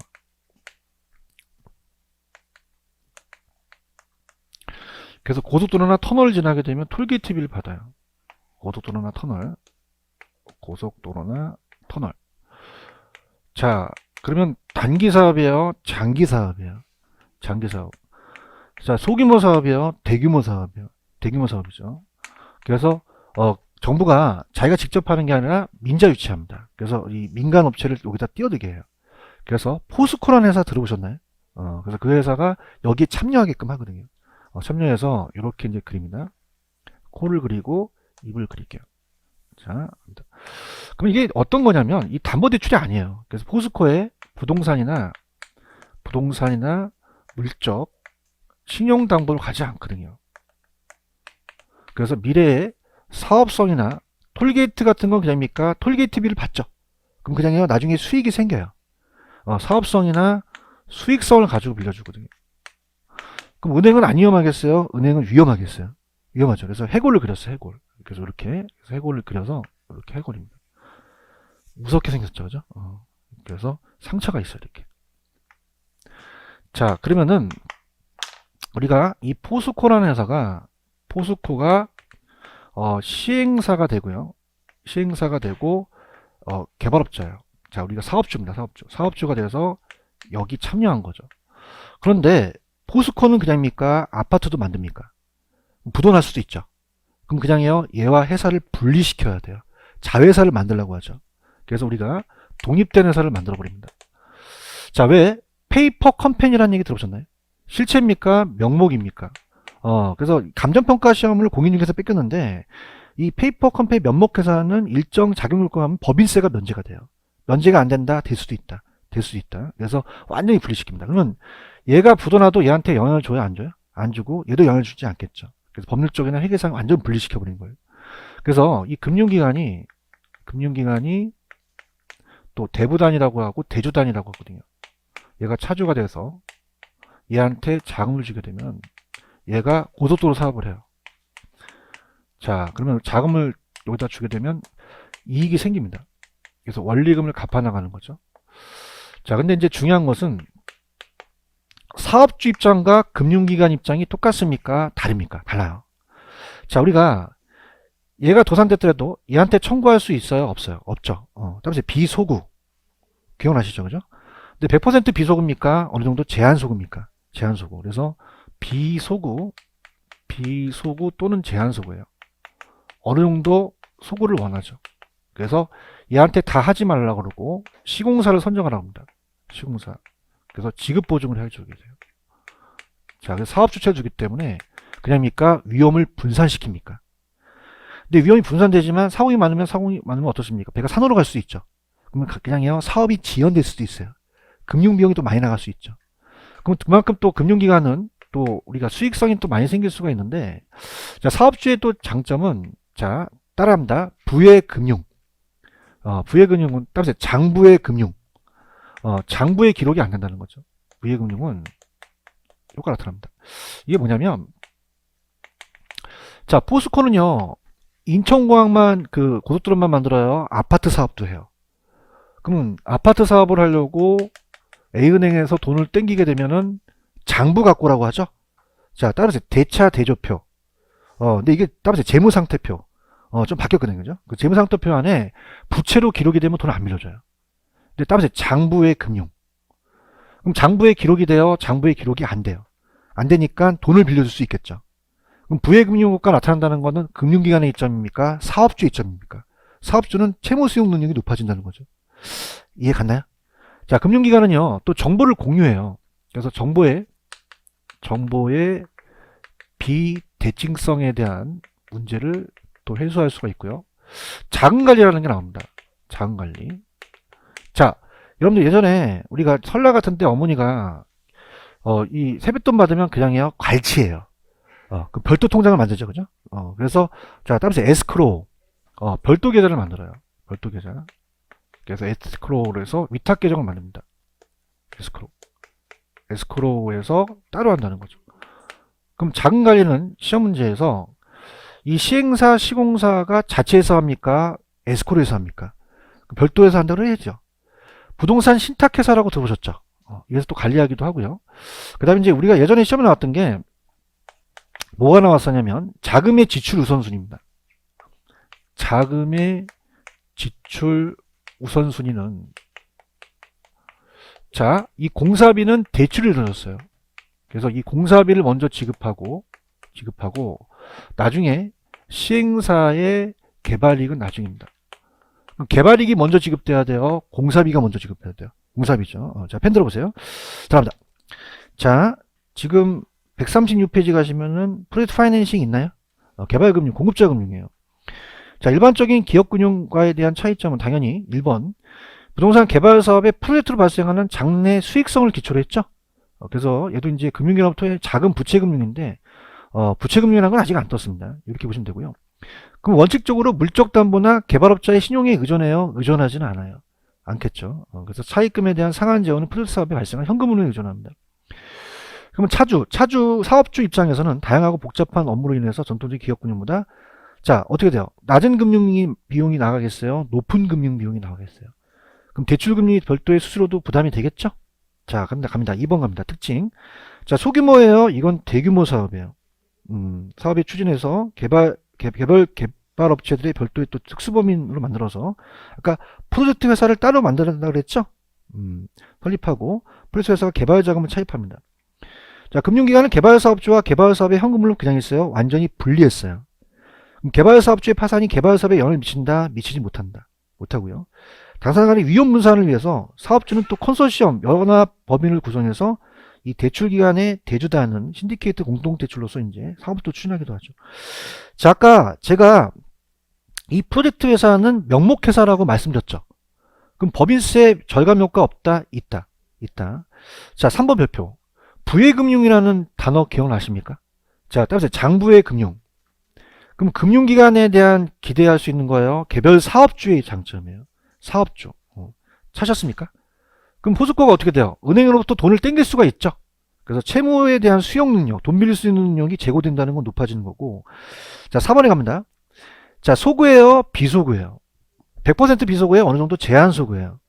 그래서 고속도로나 터널을 지나게 되면 톨게이트비를 받아요. 고속도로나 터널. 자, 그러면 단기 사업이에요? 장기 사업이에요? 장기 사업. 자, 소규모 사업이에요? 대규모 사업이에요? 대규모 사업이죠. 그래서 정부가 자기가 직접 하는 게 아니라 민자 유치합니다. 그래서 이 민간 업체를 여기다 띄워들게 해요. 그래서 포스코라는 회사 들어보셨나요? 그래서 그 회사가 여기에 참여하게끔 하거든요. 참여해서 이렇게 이제 그립니다. 코를 그리고 입을 그릴게요. 자, 그럼 이게 어떤 거냐면 이 담보대출이 아니에요. 그래서 포스코에 부동산이나 물적, 신용담보를 가지 않거든요. 그래서 미래에 사업성이나 톨게이트 같은 건 그냥입니까? 톨게이트비를 받죠. 그럼 그냥요 나중에 수익이 생겨요. 사업성이나 수익성을 가지고 빌려주거든요. 그럼 은행은 안 위험하겠어요? 은행은 위험하겠어요? 위험하죠. 그래서 해골을 그렸어요. 해골. 그래서 이렇게 해골을 그려서 이렇게 해골입니다. 무섭게 생겼죠. 그죠? 그래서 상처가 있어요. 이렇게. 자, 그러면은 우리가 이 포스코라는 회사가 시행사가 되고요. 시행사가 되고 개발업자예요. 자, 우리가 사업주입니다. 사업주가 돼서 여기 참여한 거죠. 그런데 포스코는 그냥입니까? 아파트도 만듭니까? 부도날 수도 있죠. 그럼 그냥요 얘와 회사를 분리시켜야 돼요. 자회사를 만들라고 하죠. 그래서 우리가 독립된 회사를 만들어 버립니다. 자, 왜 페이퍼 컴퍼니라는 얘기 들어보셨나요? 실체입니까? 명목입니까? 그래서 감정평가 시험을 공인중개사 뺏겼는데 이 페이퍼 컴퍼니 면목회사는 일정 자격요건을 하면 법인세가 면제가 돼요. 면제가 안 된다? 될 수도 있다. 그래서 완전히 분리시킵니다. 그러면 얘가 부도나도 얘한테 영향을 줘요? 안 줘요? 안 주고 얘도 영향을 주지 않겠죠. 그래서 법률적이나 회계상 완전 분리시켜버린 거예요. 그래서 이 금융기관이 또 대부단이라고 하고 대주단이라고 하거든요. 얘가 차주가 돼서 얘한테 자금을 주게 되면 얘가 고속도로 사업을 해요. 자, 그러면 자금을 여기다 주게 되면 이익이 생깁니다. 그래서 원리금을 갚아 나가는 거죠. 자, 근데 이제 중요한 것은 사업주 입장과 금융기관 입장이 똑같습니까? 다릅니까? 달라요. 자, 우리가 얘가 도산됐더라도 얘한테 청구할 수 있어요? 없어요? 없죠. 따라서 비소구. 기억나시죠? 그죠? 근데 100% 비소구입니까? 어느 정도 제한소구입니까? 제한소구. 그래서 비소구 또는 제한소구예요. 어느 정도 소구를 원하죠. 그래서 얘한테 다 하지 말라고 그러고 시공사를 선정하라고 합니다. 시공사. 그래서 지급 보증을 해주게 돼요. 자, 그래서 사업 주체를 주기 때문에 그냥입니까? 위험을 분산시킵니까? 근데 위험이 분산되지만 사고이 많으면 어떻습니까? 배가 산으로 갈 수 있죠. 그러면 그냥요 사업이 지연될 수도 있어요. 금융 비용이 또 많이 나갈 수 있죠. 그럼 그만큼 또 금융기관은 또 우리가 수익성이 또 많이 생길 수가 있는데, 자, 사업주의 또 장점은, 자, 따라합니다. 부의 금융. 부의 금융은 따라서 장부의 금융. 장부의 기록이 안 된다는 거죠. 부의 금융은 효과가 나타납니다. 이게 뭐냐면, 자, 포스코는요, 인천공항만 그 고속도로만 만들어요. 아파트 사업도 해요. 그러면 아파트 사업을 하려고 A은행에서 돈을 땡기게 되면은 장부 갖고라고 하죠. 자, 따라서 대차 대조표. 근데 이게 따라서 재무상태표. 좀 바뀌었거든요. 그죠? 그 재무상태표 안에 부채로 기록이 되면 돈을 안 빌려줘요. 근데 따라서 장부의 금융. 그럼 장부에 기록이 돼요? 장부에 기록이 안 돼요. 안 되니까 돈을 빌려줄 수 있겠죠. 그럼 부의 금융효과가 나타난다는 것은 금융기관의 이점입니까? 사업주의 이점입니까? 사업주는 채무 수용 능력이 높아진다는 거죠. 이해 갔나요? 자, 금융기관은요, 또 정보를 공유해요. 그래서 정보의 비대칭성에 대한 문제를 또 해소할 수가 있고요. 자금관리라는 게 나옵니다. 자금관리. 자, 여러분들 예전에 우리가 설날 같은 때 어머니가 이 세뱃돈 받으면 그냥요 괄치예요. 그 별도 통장을 만들죠, 그죠? 그래서 자, 따라서 에스크로우, 별도 계좌를 만들어요. 별도 계좌. 그래서 에스크로우로 해서 위탁 계정을 만듭니다. 에스크로우에서 따로 한다는 거죠. 그럼 자금 관리는 시험 문제에서 이 시행사, 시공사가 자체에서 합니까? 에스크로우에서 합니까? 별도에서 한다고 해야죠. 부동산 신탁회사라고 들어보셨죠? 여기서 또 관리하기도 하고요. 그 다음에 이제 우리가 예전에 시험에 나왔던 게 뭐가 나왔었냐면 자금의 지출 우선순위입니다. 자금의 지출 우선순위는, 자, 이 공사비는 대출을 들었어요. 그래서 이 공사비를 먼저 지급하고 나중에 시행사의 개발이익은 나중입니다. 개발이익이 먼저 지급돼야 돼요? 공사비가 먼저 지급해야 돼요? 공사비죠. 자, 펜 들어보세요. 들어갑니다. 자, 지금 136페이지 가시면은 프로젝트 파이낸싱 있나요? 개발금융, 공급자 금융이에요. 자, 일반적인 기업금융과에 대한 차이점은 당연히 1번, 부동산 개발 사업의 프로젝트로 발생하는 장래 수익성을 기초로 했죠. 그래서 얘도 이제 금융기관부터의 작은 부채금융인데, 부채금융이라는 건 아직 안 떴습니다. 이렇게 보시면 되고요. 그럼 원칙적으로 물적 담보나 개발업자의 신용에 의존해요? 의존하지는 않아요. 않겠죠. 그래서 차입금에 대한 상한 재원은 프로젝트 사업에 발생한 현금으로 의존합니다. 그러면 차주 사업주 입장에서는 다양하고 복잡한 업무로 인해서 전통적인 기업금융보다, 자, 어떻게 돼요? 낮은 금융 비용이 나가겠어요? 높은 금융 비용이 나가겠어요? 그럼 대출금리 별도의 수수료도 부담이 되겠죠? 자, 갑니다. 2번 갑니다. 특징. 자, 소규모예요? 이건 대규모 사업이에요. 사업이 추진해서 개발업체들의 별도의 또 특수법인으로 만들어서, 아까 프로젝트 회사를 따로 만들었다고 그랬죠? 설립하고, 프로젝트 회사가 개발 자금을 차입합니다. 자, 금융기관은 개발사업주와 개발사업의 현금물로 그냥 있어요? 완전히 분리했어요. 그럼 개발사업주의 파산이 개발사업에 영향을 미친다? 미치지 못한다. 못하고요. 당사자 간의 위험 분산을 위해서 사업주는 또 컨소시엄, 연합 법인을 구성해서 이 대출기관의 대주다는 신디케이트 공동대출로서 이제 사업도 추진하기도 하죠. 자, 아까 제가 이 프로젝트 회사는 명목회사라고 말씀드렸죠. 그럼 법인세 절감 효과 없다? 있다. 자, 3번 별표. 부의금융이라는 단어 기억나십니까? 자, 따라서 장부의 금융. 그럼 금융기관에 대한 기대할 수 있는 거예요. 개별 사업주의 장점이에요. 사업주. 찾았습니까? 그럼 포스코가 어떻게 돼요? 은행으로부터 돈을 땡길 수가 있죠. 그래서 채무에 대한 수용 능력, 돈 빌릴 수 있는 능력이 제고된다는 건 높아지는 거고. 자, 4번에 갑니다. 자, 소구예요? 비소구예요? 100% 비소구예요? 어느 정도 제한 소구예요?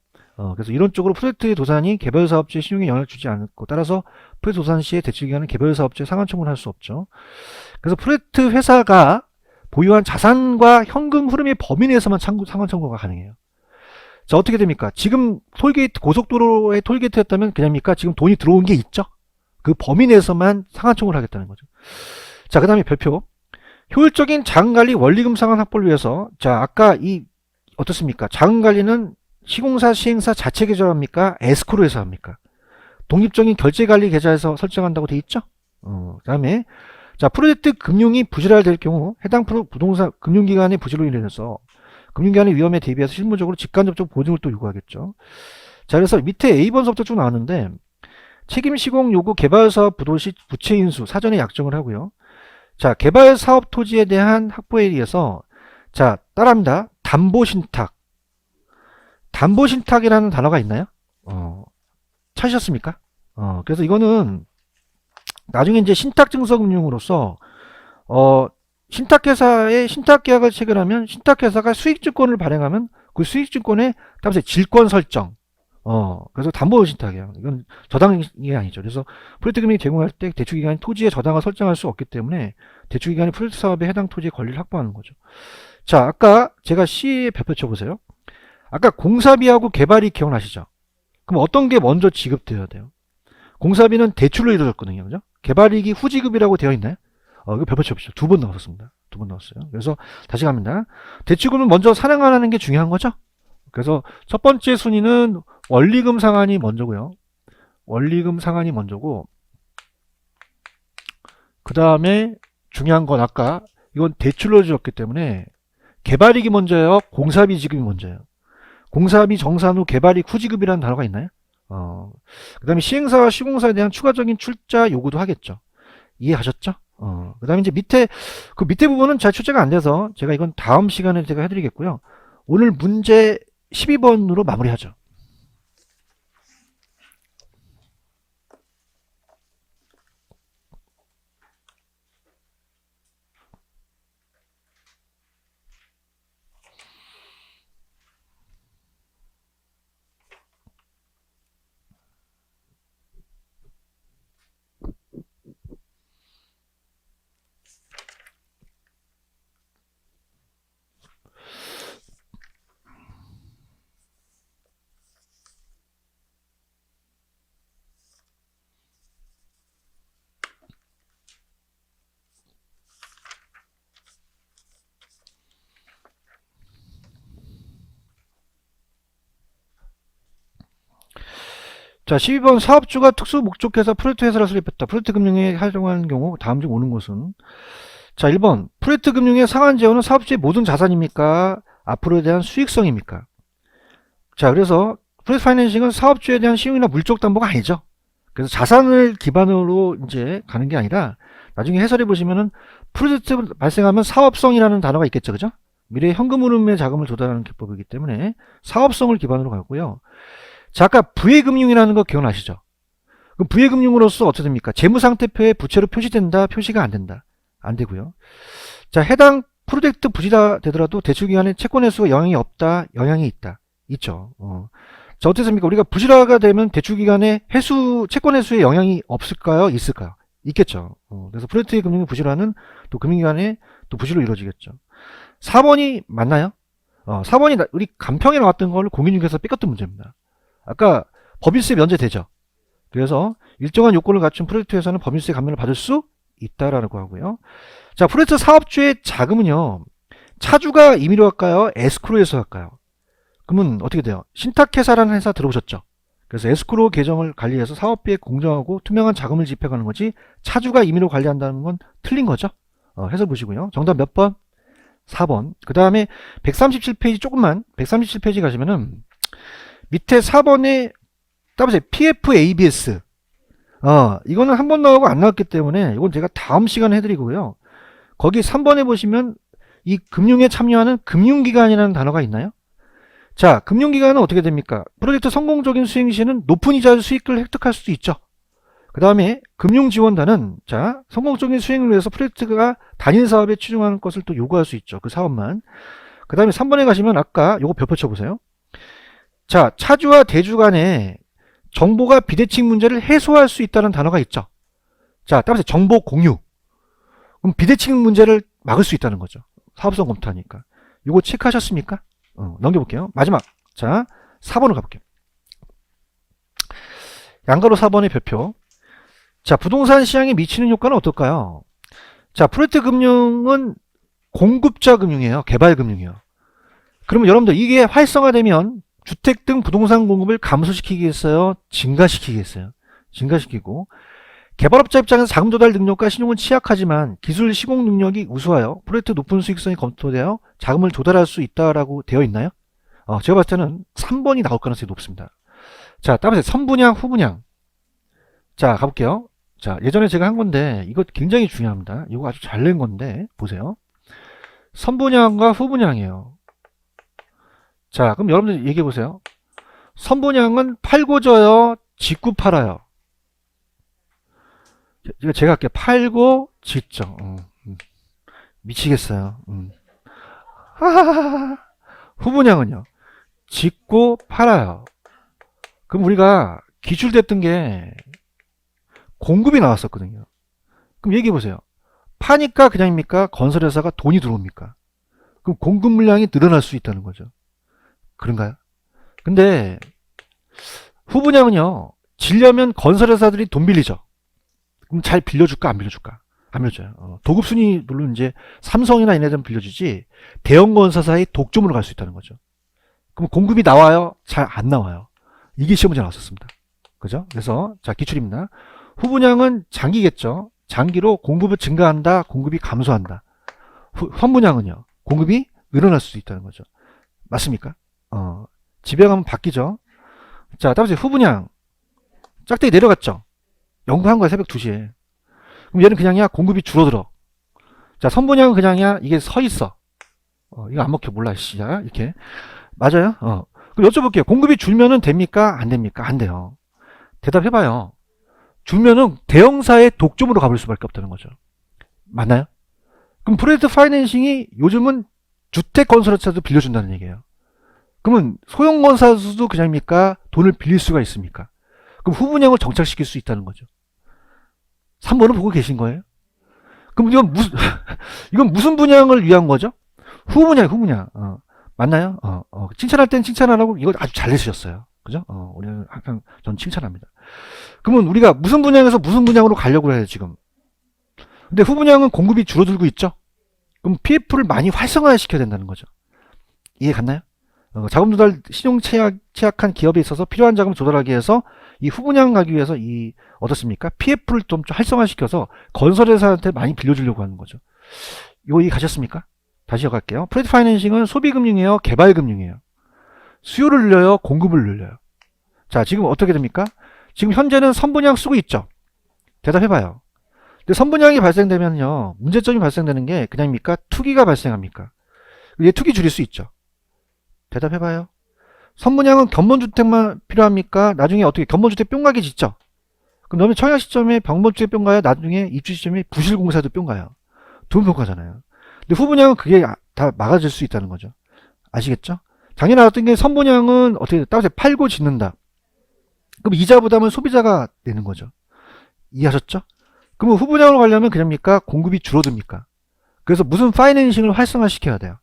그래서 이론적으로 프로젝트 도산이 개별사업주의 신용에 영향을 주지 않고, 따라서 프로젝트 도산 시에 대출기관은 개별사업주에 상환 청구를 할 수 없죠. 그래서 프로젝트 회사가 보유한 자산과 현금 흐름의 범위 내에서만 상환 청구가 가능해요. 자, 어떻게 됩니까? 지금 톨게이트, 고속도로의 톨게이트였다면 그냥입니까? 지금 돈이 들어온 게 있죠? 그 범위 내에서만 상환 청구를 하겠다는 거죠. 자, 그 다음에 별표. 효율적인 자금관리 원리금 상환 확보를 위해서, 자, 아까 어떻습니까? 자금관리는 시공사, 시행사 자체 계좌합니까? 에스크로에서 합니까? 독립적인 결제관리 계좌에서 설정한다고 돼 있죠? 그 다음에, 자, 프로젝트 금융이 부실화될 경우 해당 부동산 금융기관의 부실로 인해서 금융기관의 위험에 대비해서 실무적으로 직간접적 보증을 또 요구하겠죠. 자, 그래서 밑에 A번서부터 쭉 나왔는데, 책임 시공 요구 개발 사업 부도 시 부채 인수 사전에 약정을 하고요. 자, 개발 사업 토지에 대한 확보에 의해서, 자, 따라합니다. 담보 신탁. 담보 신탁이라는 단어가 있나요? 찾으셨습니까? 그래서 이거는 나중에 이제 신탁증서금융으로서 신탁회사의 신탁계약을 체결하면 신탁회사가 수익증권을 발행하면 그 수익증권에 따라서 질권 설정, 그래서 담보신탁이에요. 이건 저당이 아니죠. 그래서 프로젝트 금융이 제공할 때 대출기관이 토지의 저당을 설정할 수 없기 때문에 대출기관이 프로젝트 사업에 해당 토지의 권리를 확보하는 거죠. 자, 아까 제가 C에 별표 쳐보세요. 아까 공사비하고 개발이 기억나시죠? 그럼 어떤 게 먼저 지급되어야 돼요? 공사비는 대출로 이루어졌거든요. 그죠? 개발이익이 후지급이라고 되어 있나요? 이거 별표 쳐보시죠. 2번 나왔습니다. 2번 나왔어요. 그래서 다시 갑니다. 대출금은 먼저 상환하는 게 중요한 거죠? 그래서 첫 번째 순위는 원리금 상환이 먼저고요. 원리금 상환이 먼저고, 그 다음에 중요한 건 아까 이건 대출로 주었기 때문에 개발이익이 먼저예요? 공사비 지급이 먼저예요? 공사비 정산 후 개발이익 후지급이라는 단어가 있나요? 그 다음에 시행사와 시공사에 대한 추가적인 출자 요구도 하겠죠. 이해하셨죠? 그 다음에 이제 그 밑에 부분은 잘 출제가 안 돼서 제가 이건 다음 시간에 제가 해드리겠고요. 오늘 문제 12번으로 마무리하죠. 자, 12번 사업주가 특수 목적회사 프로젝트 회사를 설립했다. 프로젝트 금융에 활용하는 경우 다음 중 오는 것은? 자, 1번 프로젝트 금융의 상환 재원은 사업주의 모든 자산입니까? 앞으로에 대한 수익성입니까? 자, 그래서 프로젝트 파이낸싱은 사업주에 대한 신용이나 물적 담보가 아니죠. 그래서 자산을 기반으로 이제 가는 게 아니라 나중에 해설해 보시면은 프로젝트 발생하면 사업성이라는 단어가 있겠죠. 그죠? 미래의 현금 흐름의 자금을 조달하는 기법이기 때문에 사업성을 기반으로 가고요. 자, 아까 부의금융이라는 거 기억나시죠? 그럼 부의금융으로서 어떻게 됩니까? 재무상태표에 부채로 표시된다, 표시가 안 된다. 안 되고요. 자, 해당 프로젝트 부지가 되더라도 대출기관의 채권 회수가 영향이 없다, 영향이 있다. 있죠. 자, 어떻습니까? 우리가 부실화가 되면 대출기관의 채권 회수에 영향이 없을까요? 있을까요? 있겠죠. 그래서 프로젝트의 금융 부실화는 또 금융기관의 또 부실로 이루어지겠죠. 4번이 맞나요? 4번이 우리 간평에 나왔던 걸 공인중개사 뺏겼던 문제입니다. 아까 법인세 면제되죠. 그래서 일정한 요건을 갖춘 프로젝트 회사는 법인세 감면을 받을 수 있다라고 하고요. 자, 프로젝트 사업주의 자금은요, 차주가 임의로 할까요? 에스크로에서 할까요? 그러면 어떻게 돼요? 신탁회사라는 회사 들어보셨죠? 그래서 에스크로 계정을 관리해서 사업비에 공정하고 투명한 자금을 집행하는 거지, 차주가 임의로 관리한다는 건 틀린 거죠. 해서 보시고요. 정답 몇 번? 4번. 그 다음에 137페이지 137페이지 가시면은 밑에 4번에 따보세요. PFABS. 이거는 한 번 나오고 안 나왔기 때문에 이건 제가 다음 시간에 해드리고요. 거기 3번에 보시면 이 금융에 참여하는 금융기관이라는 단어가 있나요? 자, 금융기관은 어떻게 됩니까? 프로젝트 성공적인 수행 시에는 높은 이자 수익을 획득할 수도 있죠. 그 다음에 금융지원단은, 자, 성공적인 수행을 위해서 프로젝트가 단일 사업에 치중하는 것을 또 요구할 수 있죠. 그 사업만. 그 다음에 3번에 가시면 아까 요거 별표 쳐보세요. 자, 차주와 대주 간에 정보가 비대칭 문제를 해소할 수 있다는 단어가 있죠. 자, 따라서 정보 공유. 그럼 비대칭 문제를 막을 수 있다는 거죠. 사업성 검토하니까. 이거 체크하셨습니까? 넘겨볼게요. 마지막. 자, 4번으로 가볼게요. 양가로 4번의 별표. 자, 부동산 시장에 미치는 효과는 어떨까요? 자, 프로젝트 금융은 공급자 금융이에요. 개발 금융이에요. 그러면 여러분들 이게 활성화되면 주택 등 부동산 공급을 감소시키겠어요? 증가시키겠어요? 증가시키고, 개발업자 입장에서 자금 조달 능력과 신용은 취약하지만 기술 시공 능력이 우수하여 프로젝트 높은 수익성이 검토되어 자금을 조달할 수 있다라고 되어 있나요? 제가 봤을 때는 3번이 나올 가능성이 높습니다. 자, 따라서 선분양, 후분양. 자, 가볼게요. 자, 예전에 제가 한 건데 이거 굉장히 중요합니다. 이거 아주 잘 낸 건데 보세요. 선분양과 후분양이에요. 자, 그럼 여러분들 얘기해 보세요. 선분양은 팔고 줘요, 짓고 팔아요. 제가 할게요. 팔고 짓죠. 미치겠어요. 후분양은요, 짓고 팔아요. 그럼 우리가 기출됐던 게 공급이 나왔었거든요. 그럼 얘기해 보세요. 파니까 그냥입니까? 건설회사가 돈이 들어옵니까? 그럼 공급 물량이 늘어날 수 있다는 거죠. 그런가요? 근데 후분양은요, 지려면 건설회사들이 돈 빌리죠. 그럼 잘 빌려줄까? 안 빌려줄까? 안 빌려줘요. 도급순위 물론 이제 삼성이나 얘네들은 빌려주지, 대형 건설사의 독점으로 갈 수 있다는 거죠. 그럼 공급이 나와요? 잘 안 나와요. 이게 시험 문제 나왔었습니다. 그죠? 그래서 자, 기출입니다. 후분양은 장기겠죠. 장기로 공급이 증가한다, 공급이 감소한다. 선분양은요, 공급이 늘어날 수도 있다는 거죠. 맞습니까? 지배감은 바뀌죠. 자, 다음 후분양. 짝대기 내려갔죠. 연구한 거야, 새벽 2시에. 그럼 얘는 그냥이야, 공급이 줄어들어. 자, 선분양은 그냥이야, 이게 서 있어. 이거 안 먹혀, 몰라, 씨야. 이렇게. 맞아요? 그럼 여쭤볼게요. 공급이 줄면은 됩니까? 안 됩니까? 안 돼요. 대답해봐요. 줄면은 대형사의 독점으로 가볼 수밖에 없다는 거죠. 맞나요? 그럼 프로젝트 파이낸싱이 요즘은 주택 건설업체도 빌려준다는 얘기예요. 그러면 소형 건설사도 그냥입니까? 돈을 빌릴 수가 있습니까? 그럼 후분양을 정착시킬 수 있다는 거죠. 3번은 보고 계신 거예요? 그럼 이건 무슨 분양을 위한 거죠? 후분양, 후분양. 맞나요? 칭찬할 땐 칭찬 안 하고 이거 아주 잘 내주셨어요. 그죠? 우리는 항상 전 칭찬합니다. 그러면 우리가 무슨 분양에서 무슨 분양으로 가려고 해요, 지금? 근데 후분양은 공급이 줄어들고 있죠? 그럼 PF를 많이 활성화시켜야 된다는 거죠. 이해 갔나요? 자금 조달, 신용 취약한 기업에 있어서 필요한 자금을 조달하기 위해서 이 후분양 가기 위해서 어떻습니까? PF를 좀 활성화시켜서 건설회사한테 많이 빌려주려고 하는 거죠. 이거 이해 가셨습니까? 다시 이어갈게요. 프로젝트 파이낸싱은 소비금융이에요, 개발금융이에요. 수요를 늘려요, 공급을 늘려요. 자, 지금 어떻게 됩니까? 지금 현재는 선분양 쓰고 있죠. 대답해봐요. 근데 선분양이 발생되면요, 문제점이 발생되는 게 그냥입니까? 투기가 발생합니까? 얘 투기 줄일 수 있죠. 대답해봐요. 선분양은 견본주택만 필요합니까? 나중에 어떻게 견본주택 뿅가게 짓죠? 그럼 너무 청약 시점에 견본주택 뿅가요? 나중에 입주 시점에 부실공사도 뿅가요? 두 번 뿅가잖아요. 근데 후분양은 그게 다 막아질 수 있다는 거죠. 아시겠죠? 작년에 나왔던 게 선분양은 어떻게 따라서 팔고 짓는다. 그럼 이자 부담은 소비자가 내는 거죠. 이해하셨죠? 그러면 후분양으로 가려면 그냥입니까? 공급이 줄어듭니까? 그래서 무슨 파이낸싱을 활성화시켜야 돼요.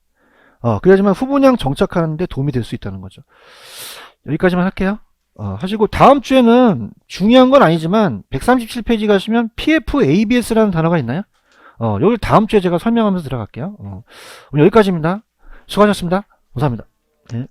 그래야지만 후분양 정착하는데 도움이 될 수 있다는 거죠. 여기까지만 할게요. 하시고 다음 주에는 중요한 건 아니지만 137페이지 가시면 PFABS라는 단어가 있나요? 여기 다음 주에 제가 설명하면서 들어갈게요. 오늘 여기까지입니다. 수고하셨습니다. 감사합니다. 네.